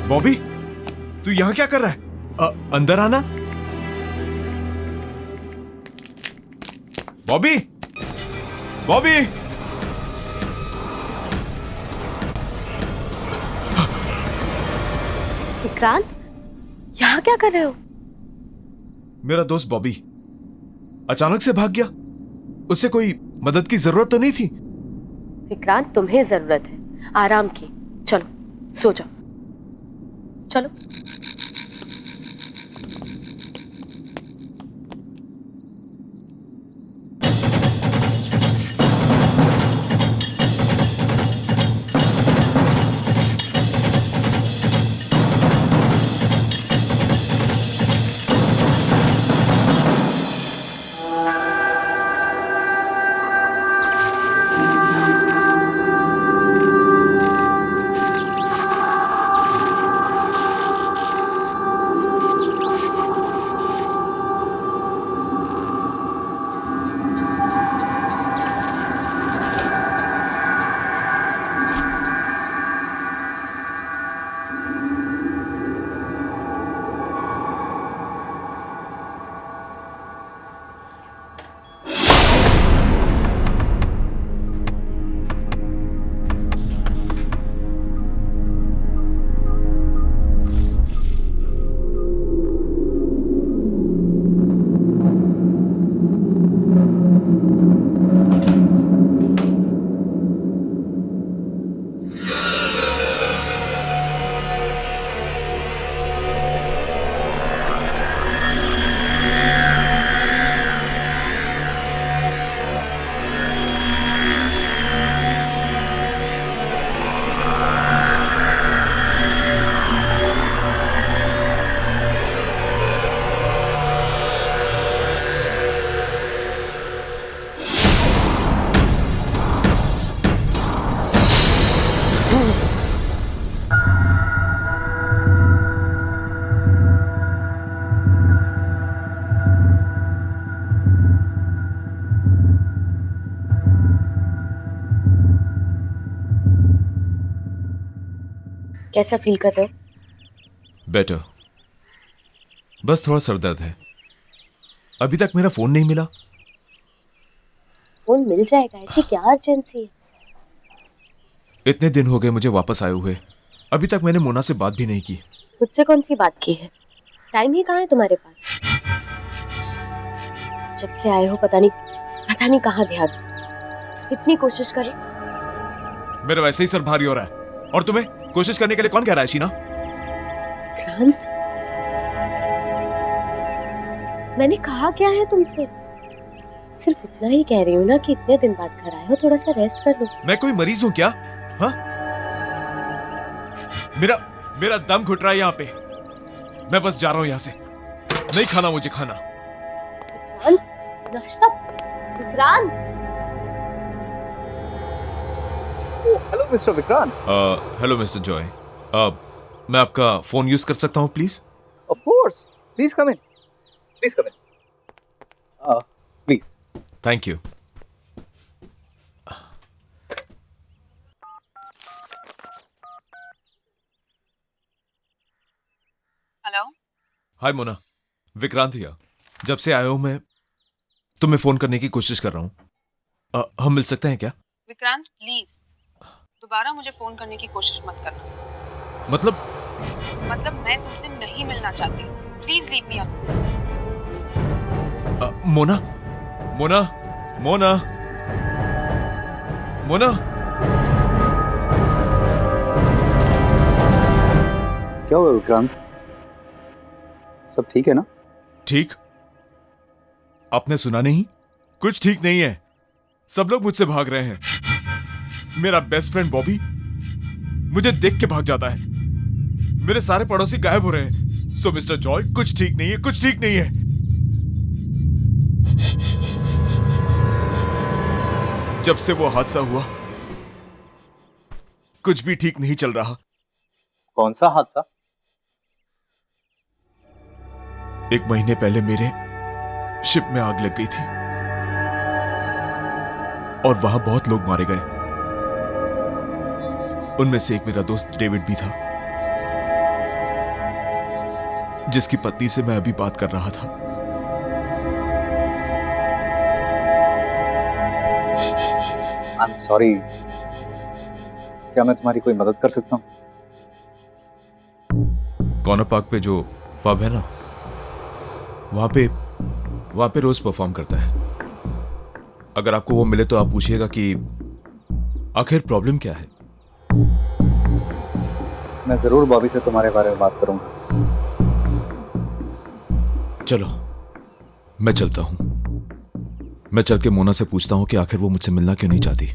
P: बॉबी, तू यहां क्या कर रहा है? अंदर आना। बॉबी, बॉबी,
S: विक्रांत, यहाँ क्या कर रहे हो?
P: मेरा दोस्त बॉबी अचानक से भाग गया। उससे कोई मदद की जरूरत तो नहीं थी।
S: विक्रांत, तुम्हें जरूरत है आराम की। चलो सो जाओ, चलो। कैसा फील कर रहे हो?
P: बेटर। बस थोड़ा सर दर्द है। अभी तक मेरा फोन नहीं मिला।
S: फोन मिल जाएगा, ऐसी क्या अर्जेंसी है?
P: इतने दिन हो गए मुझे वापस आए हुए, अभी तक मैंने मोना से बात भी नहीं की।
S: मुझसे कौन सी बात की है? टाइम ही कहाँ है तुम्हारे पास? जब से आए हो पता नहीं कहाँ ध्यान। इतनी कोशिश करें।
P: मेरा वैसे ही सर भारी हो रहा है, और तुम्हें कोशिश करने के लिए कौन कह रहा है शीना?
S: क्रांत, मैंने कहा क्या है तुमसे? सिर्फ इतना ही कह रही हूँ ना कि इतने दिन बाद घर आए हो, थोड़ा सा रेस्ट कर लो।
P: मैं कोई मरीज हूँ क्या? हाँ? मेरा दम घुट रहा है यहाँ पे। मैं बस जा रहा हूँ यहाँ से। नहीं खाना मुझे खाना।
S: नाश्ता? Vikrant?
R: Hello mister Vikrant.
P: Hello mister Joy. मैं आपका फोन यूज कर सकता हूँ please?
R: Of course, please come in, please come in, please.
P: Thank you.
B: Hello.
P: Hi Mona, Vikrant here. जब से आया हूं मैं तुम्हें फोन करने की कोशिश कर रहा हूं। हम मिल सकते हैं क्या?
B: विक्रांत प्लीज दोबारा मुझे फोन करने की कोशिश मत करना।
P: मतलब
B: मैं तुमसे नहीं मिलना चाहती। Please leave me
P: Mona Mona Mona Mona.
R: क्या हुआ विक्रांत? सब ठीक है ना?
P: ठीक? आपने सुना नहीं? कुछ ठीक नहीं है। सब लोग मुझसे भाग रहे हैं। मेरा बेस्ट फ्रेंड बॉबी मुझे देख के भाग जाता है। मेरे सारे पड़ोसी गायब हो रहे हैं। सो मिस्टर जॉय, कुछ ठीक नहीं है, कुछ ठीक नहीं है। जब से वो हादसा हुआ कुछ भी ठीक नहीं चल रहा।
R: कौन सा हादसा?
P: 1 महीने पहले मेरे शिप में आग लग गई थी और वहां बहुत लोग मारे गए। उनमें से एक मेरा दोस्त डेविड भी था, जिसकी पत्नी से मैं अभी बात कर रहा था।
R: आई एम सॉरी, क्या मैं तुम्हारी कोई मदद कर सकता हूँ?
P: कॉर्नर पार्क पे जो पब है ना, वहां पे रोज परफॉर्म करता है। अगर आपको वो मिले तो आप पूछिएगा कि आखिर प्रॉब्लम क्या है।
R: मैं जरूर बॉबी से तुम्हारे बारे में बात करूंगा।
P: चलो मैं चलता हूं। मैं चल के मोना से पूछता हूं कि आखिर वो मुझसे मिलना क्यों नहीं चाहती।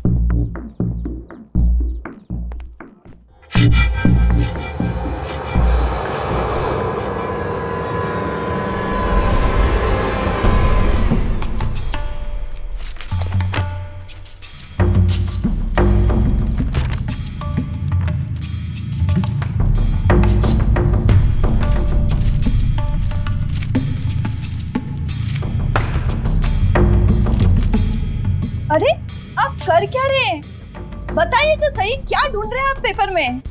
B: अरे आप कर क्या रहे हैं? बताइए तो सही, क्या ढूंढ रहे हैं आप पेपर में?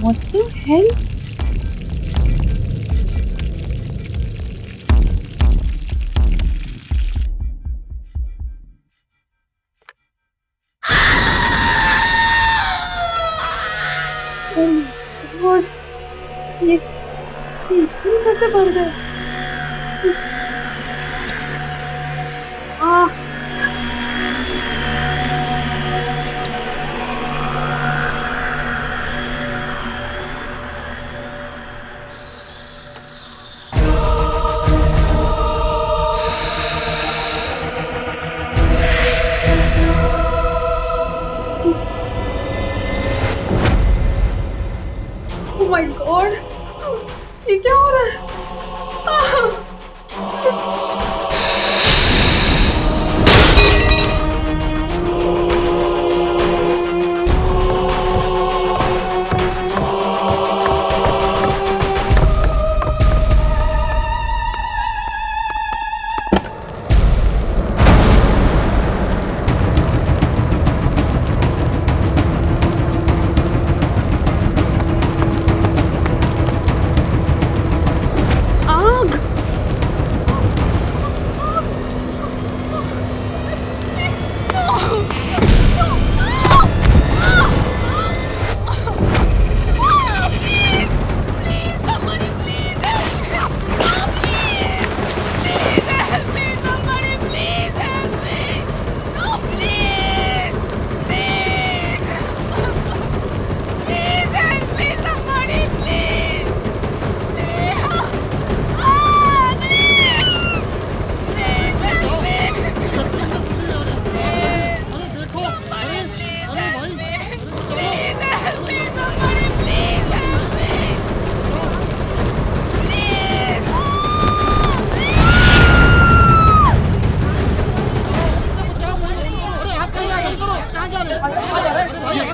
B: What the hell?
A: गॉड, ये इतनी कैसे बढ़ गए? Oh my God, ये क्या हो रहा है?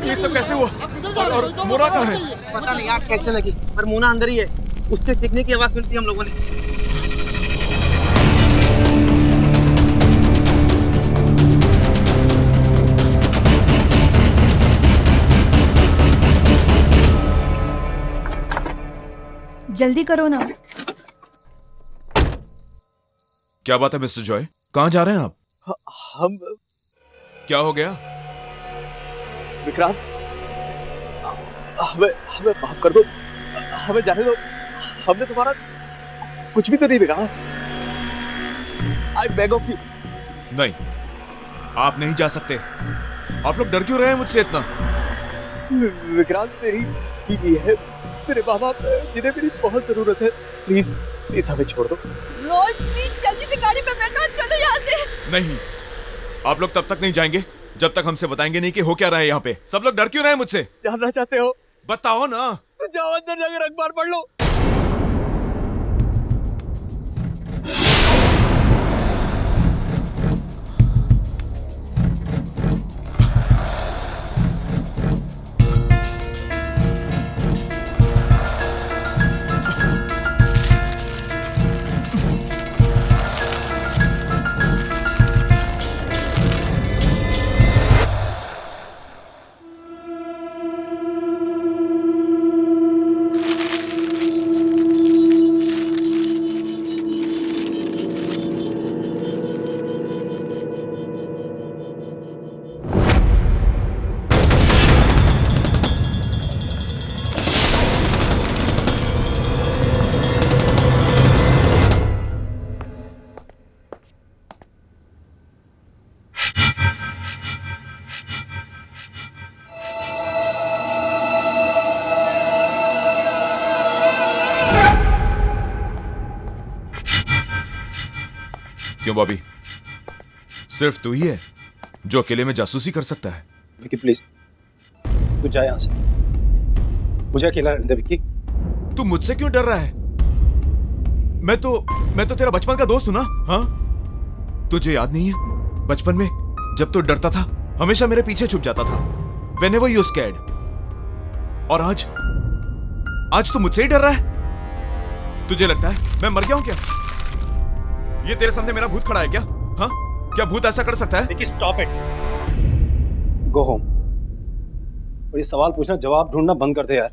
P: ये सब कैसे हुआ? और मोना कहाँ है?
N: पता नहीं आग कैसे लगी, पर मोना अंदर ही है। उसके चीखने की आवाज सुनी थी हम लोगों ने।
U: जल्दी करो ना।
P: क्या बात है मिस्टर जॉय, कहाँ जा रहे हैं आप?
L: हम
P: क्या हो गया?
L: विक्रांत, हमें हमें माफ कर दो, हमें जाने दो। हमने तुम्हारा कुछ भी तो नहीं बिगाड़ा। I beg of you।
P: नहीं, आप नहीं जा सकते। आप लोग डर क्यों रहे हैं मुझसे इतना?
L: विक्रांत, मेरी बीवी है, मेरे माँ बाप जिन्हें मेरी बहुत जरूरत है। प्लीज प्लीज हमें छोड़ दो।
B: रोड प्लीज जल्दी से गाड़ी पे बैठो, चलो यहाँ से।
P: नहीं, आप लोग तब तक नहीं जाएंगे जब तक हमसे बताएंगे नहीं कि हो क्या रहा है यहाँ पे। सब लोग डर क्यों रहे हैं मुझसे?
L: जानना चाहते हो?
P: बताओ ना।
L: तो जाओ अंदर जाकर अखबार पढ़ लो।
P: क्यों बॉबी, सिर्फ तू ही है जो अकेले में जासूसी कर सकता है?
V: विकी प्लीज, तू जा यहाँ से, मुझे अकेला रहने दे। विकी,
P: तू मुझसे क्यों डर रहा है? मैं तो तेरा बचपन का दोस्त हूं ना। हाँ, तुझे याद नहीं है बचपन में जब तू डरता था हमेशा मेरे पीछे छुप जाता था, whenever you scared। और आज तू मुझसे ही डर रहा है? तुझे लगता है मैं मर गया हूं क्या? ये तेरे सामने मेरा भूत खड़ा है क्या? हाँ, क्या भूत ऐसा कर सकता है?
V: Stop it, go home. और ये सवाल पूछना जवाब ढूंढना बंद कर दे यार,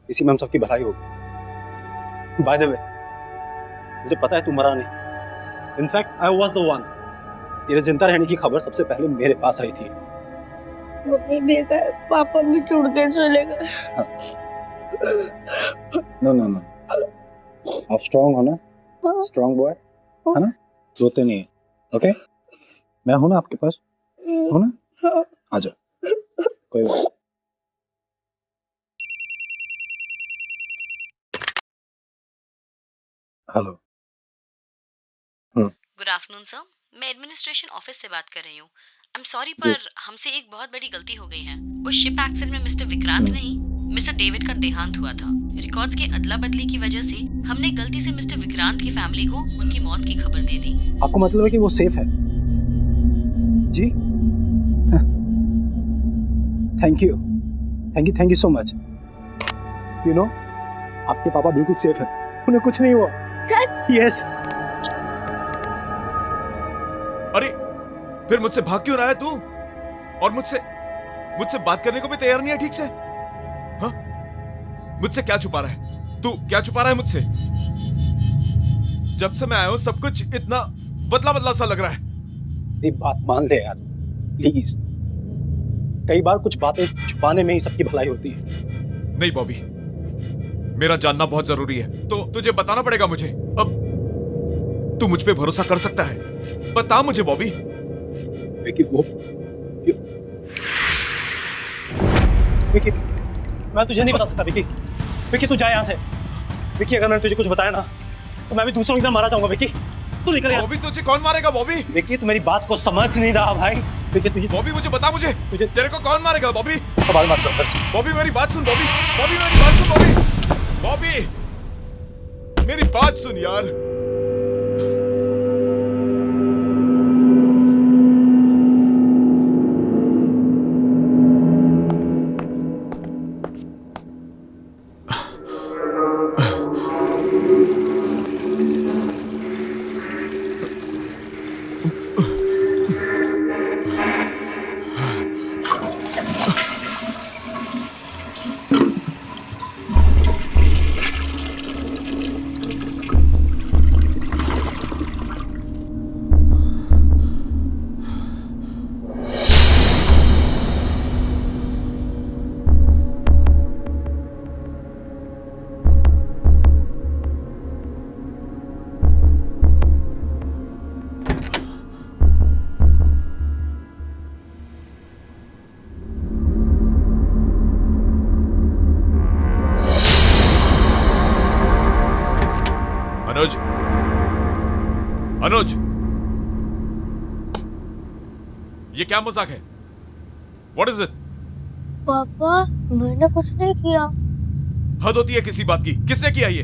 V: इसी में हम सबकी भलाई होगी। बाय द वे, मुझे पता है तू मरा नहीं। In fact I was the one. तेरे जिंदा रहने की खबर सबसे पहले मेरे पास आई थी।
Q: मम्मी बेकार, पापा भी छोड़ के चले गए।
V: नो नो नो, आप स्ट्रांग हो ना, स्ट्रांग बॉय है ना, रोते नहीं है, ओके? मैं हूं ना आपके पास, हो ना? आ जाओ, कोई बात नहीं। हेलो।
C: गुड आफ्टरनून सर, मैं एडमिनिस्ट्रेशन ऑफिस से बात कर रही हूँ। आई एम सॉरी पर हमसे एक बहुत बड़ी गलती हो गई है। उस शिप एक्सीडेंट में मिस्टर विक्रांत नहीं, मिस्टर डेविड का देहांत हुआ था। रिकॉर्ड्स के अदला बदली की वजह से हमने गलती से मिस्टर विक्रांत की फैमिली को उनकी मौत की खबर दे दी।
V: आपको मतलब है कि वो सेफ है? जी, thank you, thank you so much. You know, आपके पापा बिल्कुल सेफ है, उन्हें कुछ नहीं हुआ।
Q: सच?
V: यस।
P: अरे फिर मुझसे भाग क्यों रहा है तू? और मुझसे बात करने को भी तैयार नहीं है ठीक से? हाँ? मुझसे क्या छुपा रहा है तू? क्या छुपा रहा है मुझसे? जब से मैं आया हूं सब कुछ इतना बदला बदला सा लग रहा है।
V: मेरी बात मान ले यार, प्लीज। कई बार कुछ बातें छुपाने में ही सबकी भलाई होती है।
P: नहीं बॉबी, मेरा जानना बहुत जरूरी है, तो तुझे बताना पड़ेगा मुझे। अब तू मुझ पे भरोसा कर सकता है, बता मुझे बॉबी।
V: विकी, विकी, मैं तुझे नहीं बता सकता विकी। विकी तू जा यहाँ से। विकी अगर मैंने तुझे कुछ बताया ना तो मैं भी दूसरों की तरह मारा जाऊंगा। विकी तू निकल यहाँ।
P: बॉबी तुझे कौन मारेगा बॉबी?
V: विकी तू मेरी बात को समझ नहीं रहा भाई। विकी तुझे
P: बॉबी मुझे बता, मुझे तेरे को कौन मारेगा बॉबी?
V: बात मत कर।
P: बॉबी मेरी बात सुन बॉबी, बॉबी मेरी बात सुन बॉबी, बॉबी मेरी बात सुन यार। अनुज, अनुज, ये क्या मजाक है? What is it?
Q: पापा मैंने कुछ नहीं किया।
P: हद होती है किसी बात की। किसने किया ये?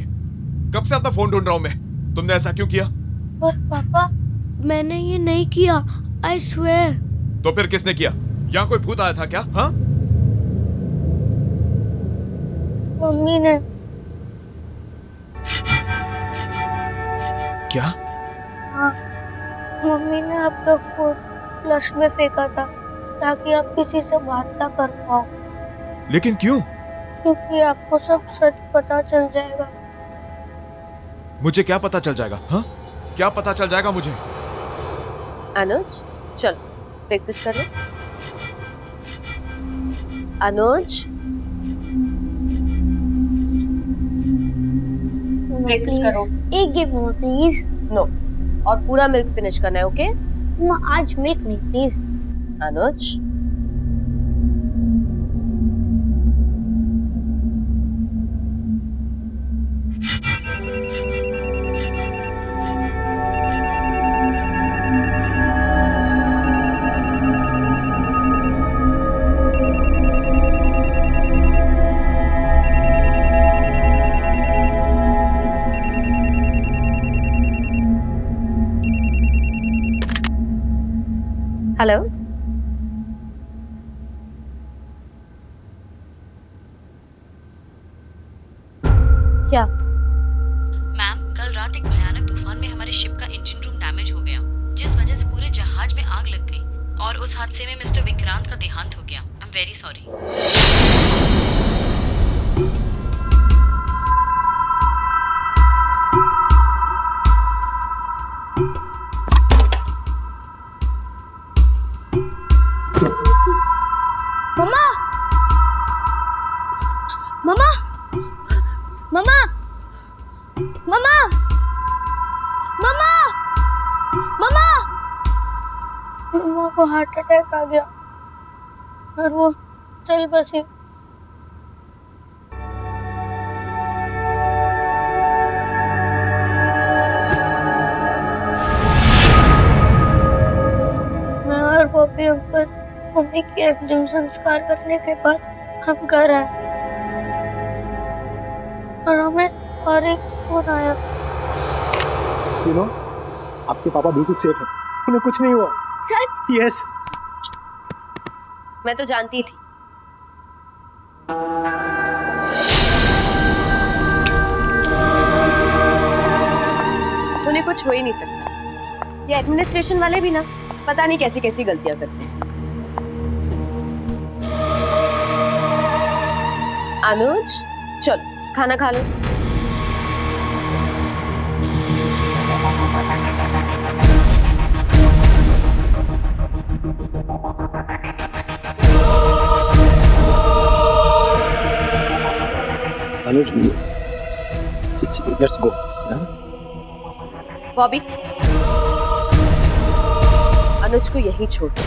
P: कब से आपका फोन ढूंढ रहा हूं मैं। तुमने ऐसा क्यों किया?
Q: पर पापा मैंने ये नहीं किया, I swear।
P: तो फिर किसने किया? यहाँ कोई भूत आया था क्या? हाँ?
Q: मम्मी ने।
P: क्या?
Q: हाँ, मम्मी ने आपका फोन फ्लश में फेंका था ताकि आप किसी से बात ना कर पाओ।
P: लेकिन क्यों?
Q: क्योंकि आपको सब सच पता चल जाएगा।
P: मुझे क्या पता चल जाएगा? हाँ? क्या पता चल जाएगा मुझे?
S: अनुज चल ब्रेकफास्ट कर लो। अनुज ब्रेकफास्ट करो।
Q: एक गिव मोर प्लीज।
S: नो, और पूरा मिल्क फिनिश करना है। ओके
Q: आज मिल्क नहीं प्लीज।
S: Anuj hello. क्या?
C: मैम, कल रात एक भयानक तूफान में हमारे शिप का इंजन रूम डैमेज हो गया, जिस वजह से पूरे जहाज में आग लग गई और उस हादसे में मिस्टर विक्रांत का देहांत हो गया। I am very sorry.
Q: Mama, mama, mama mama mama mama mama को हार्ट अटैक आ गया और वो चल बसी। मैं और बॉबी अंकल मम्मी के अंतिम संस्कार करने के बाद हम घर आए और हमें और एक फोन आया।
V: यू नो, आपके पापा बिल्कुल सेफ है, उन्हें कुछ नहीं हुआ।
Q: सच?
V: यस।
S: मैं तो जानती थी। उन्हें कुछ हो ही नहीं सकता। ये एडमिनिस्ट्रेशन वाले भी ना पता नहीं कैसी कैसी गलतियां करते हैं। अनुज, चलो खाना खा लो।
V: अनुज, लेट्स गो।
S: बॉबी, अनुज को यहीं छोड़ दो।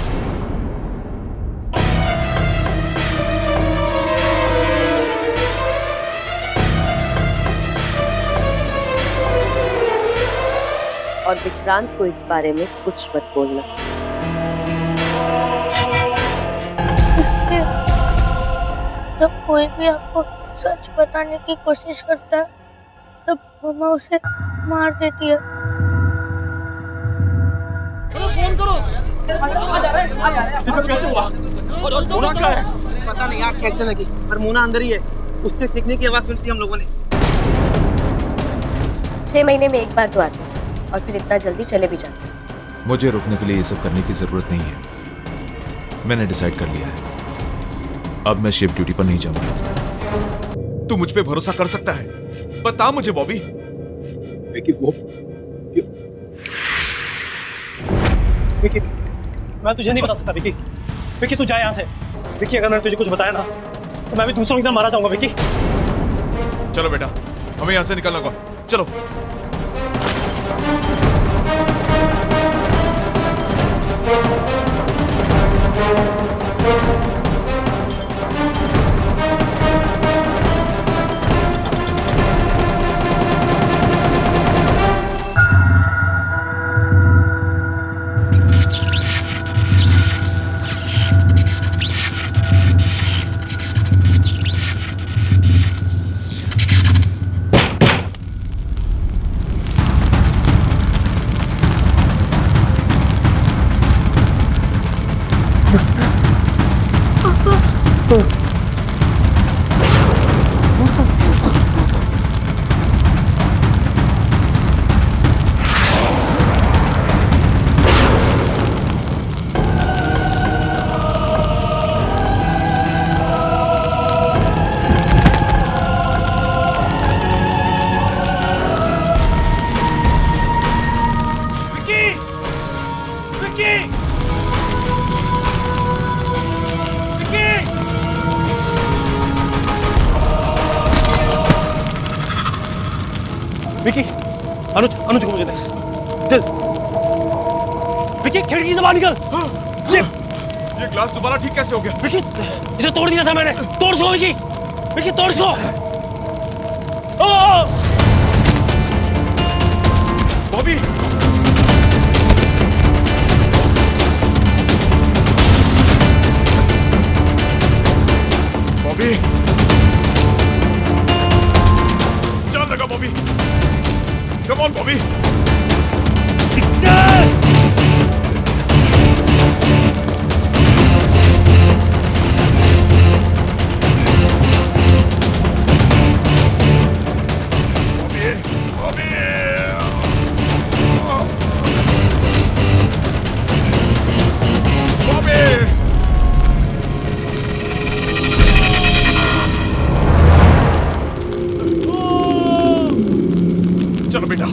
S: और विक्रांत को इस बारे में कुछ मत बोलना।
Q: इसलिए जब कोई भी आपको सच बताने की कोशिश करता है तब मम्मा उसे मार देती है।
N: फोन करो।
V: ये सब कैसे हुआ? मोना कहाँ है?
N: पता नहीं आग कैसे लगी, पर मोना अंदर ही है। उसके सीखने की आवाज सुनती हम लोगों ने।
S: 6 महीने में एक बार तो आते और फिर इतना जल्दी चले भी जाते।
P: मुझे रुकने के लिए ये सब करने की जरूरत नहीं है। मैंने डिसाइड कर लिया है, अब मैं शिफ्ट ड्यूटी पर नहीं जाऊंगा। तू मुझ पे भरोसा कर सकता है? बता मुझे बॉबी।
V: विकी, वो विकी, मैं तुझे नहीं बता सकता विकी। विकी तू जा यहाँ से। विकी, अगर मैंने तुझे कुछ बताया ना तो मैं भी दूसरों की तरह मारा जाऊंगा। विकी
P: चलो बेटा, हमें यहाँ से निकलना होगा। चलो।
V: विकी, अनुज, अनुज को मुझे दे। विकी, खिड़की से बाहर निकल।
P: ये ग्लास दोबारा ठीक कैसे हो गया?
V: विकी, इसे तोड़ दिया था मैंने। तोड़ इसको विकी। विकी, तोड़ इसको।
P: बॉबी, बॉबी, जान लगा बॉबी। Come on Bobby. चलो बेटा,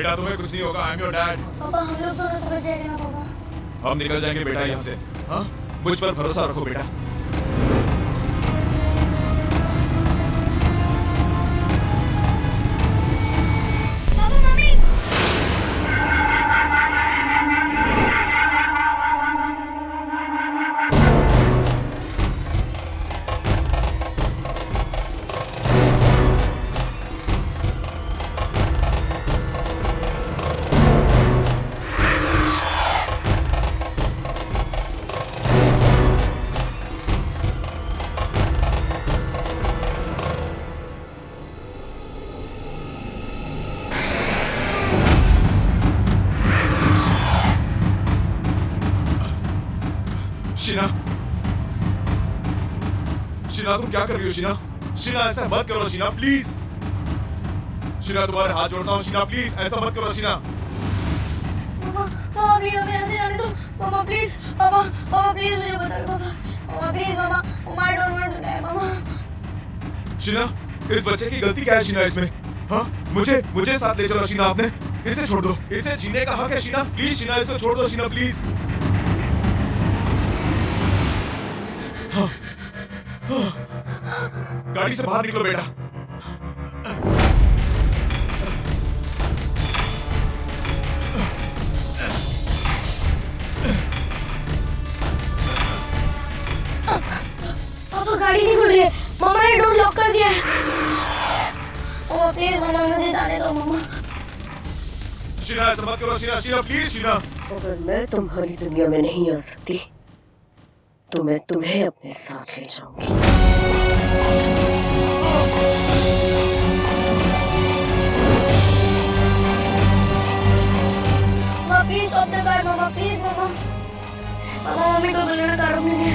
P: बेटा तुम्हें कुछ नहीं होगा, आई एम योर डैड।
Q: पापा हम लोग दोनों तो बच जाएंगे ना पापा।
P: हम निकल जाएंगे बेटा यहाँ से। हाँ, मुझ पर भरोसा रखो बेटा। शीना, शीना तुम क्या कर रही हो शीना? शीना ऐसा मत करो शीना, प्लीज। शीना तुम्हारे हाथ जोड़ता हूँ शीना, प्लीज ऐसा मत करो शीना।
Q: पापा प्लीज हमें ऐसे जाने दो पापा, प्लीज पापा, पापा प्लीज मुझे बता दो पापा, पापा प्लीज पापा, मार डोंट वांट टू डाई पापा।
P: शीना, इस बच्चे की गलती क्या है शीना इसमें? हाँ, मुझे साथ ले चलो शीना, आपने इसे छोड़ दो, इसे जीने का हक है शीना, प्लीज शीना इसको छोड़ दो शीना, प्लीज। हाँ, हाँ, गाड़ी से बाहर निकलो बेटा।
Q: पापा गाड़ी नहीं खुल रही है, मामा ने डोर लॉक कर दिया है। मामा प्लीज मामा मुझे जाने दो मामा।
P: शीना ऐसा मत करो शीना, शीना प्लीज शीना।
S: अगर मैं तुम्हारी दुनिया में नहीं आ सकती तो मैं तुम्हें अपने साथ ले जाऊंगी।
Q: मामा प्लीज स्टॉप द कार मामा, प्लीज मामा। मामा मम्मी को बुलाना कार में है।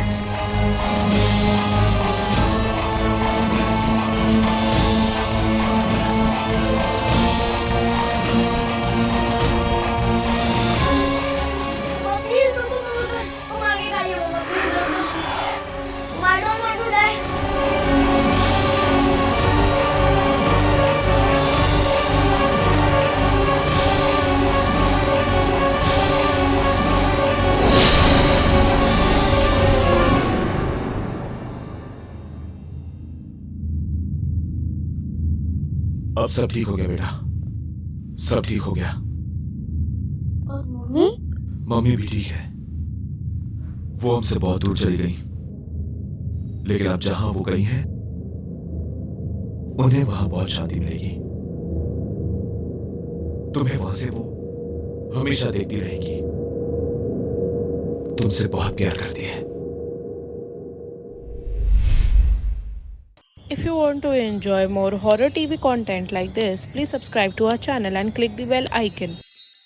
P: अब सब ठीक हो गया बेटा, सब ठीक हो गया।
Q: और मम्मी?
P: मम्मी भी ठीक है, वो हमसे बहुत दूर चली गई, लेकिन अब जहां वो गई हैं, उन्हें वहां बहुत शांति मिलेगी। तुम्हें वहां से वो हमेशा देखती रहेगी, तुमसे बहुत प्यार करती है।
J: If you want to enjoy more horror TV content like this, please subscribe to our channel and click the bell icon.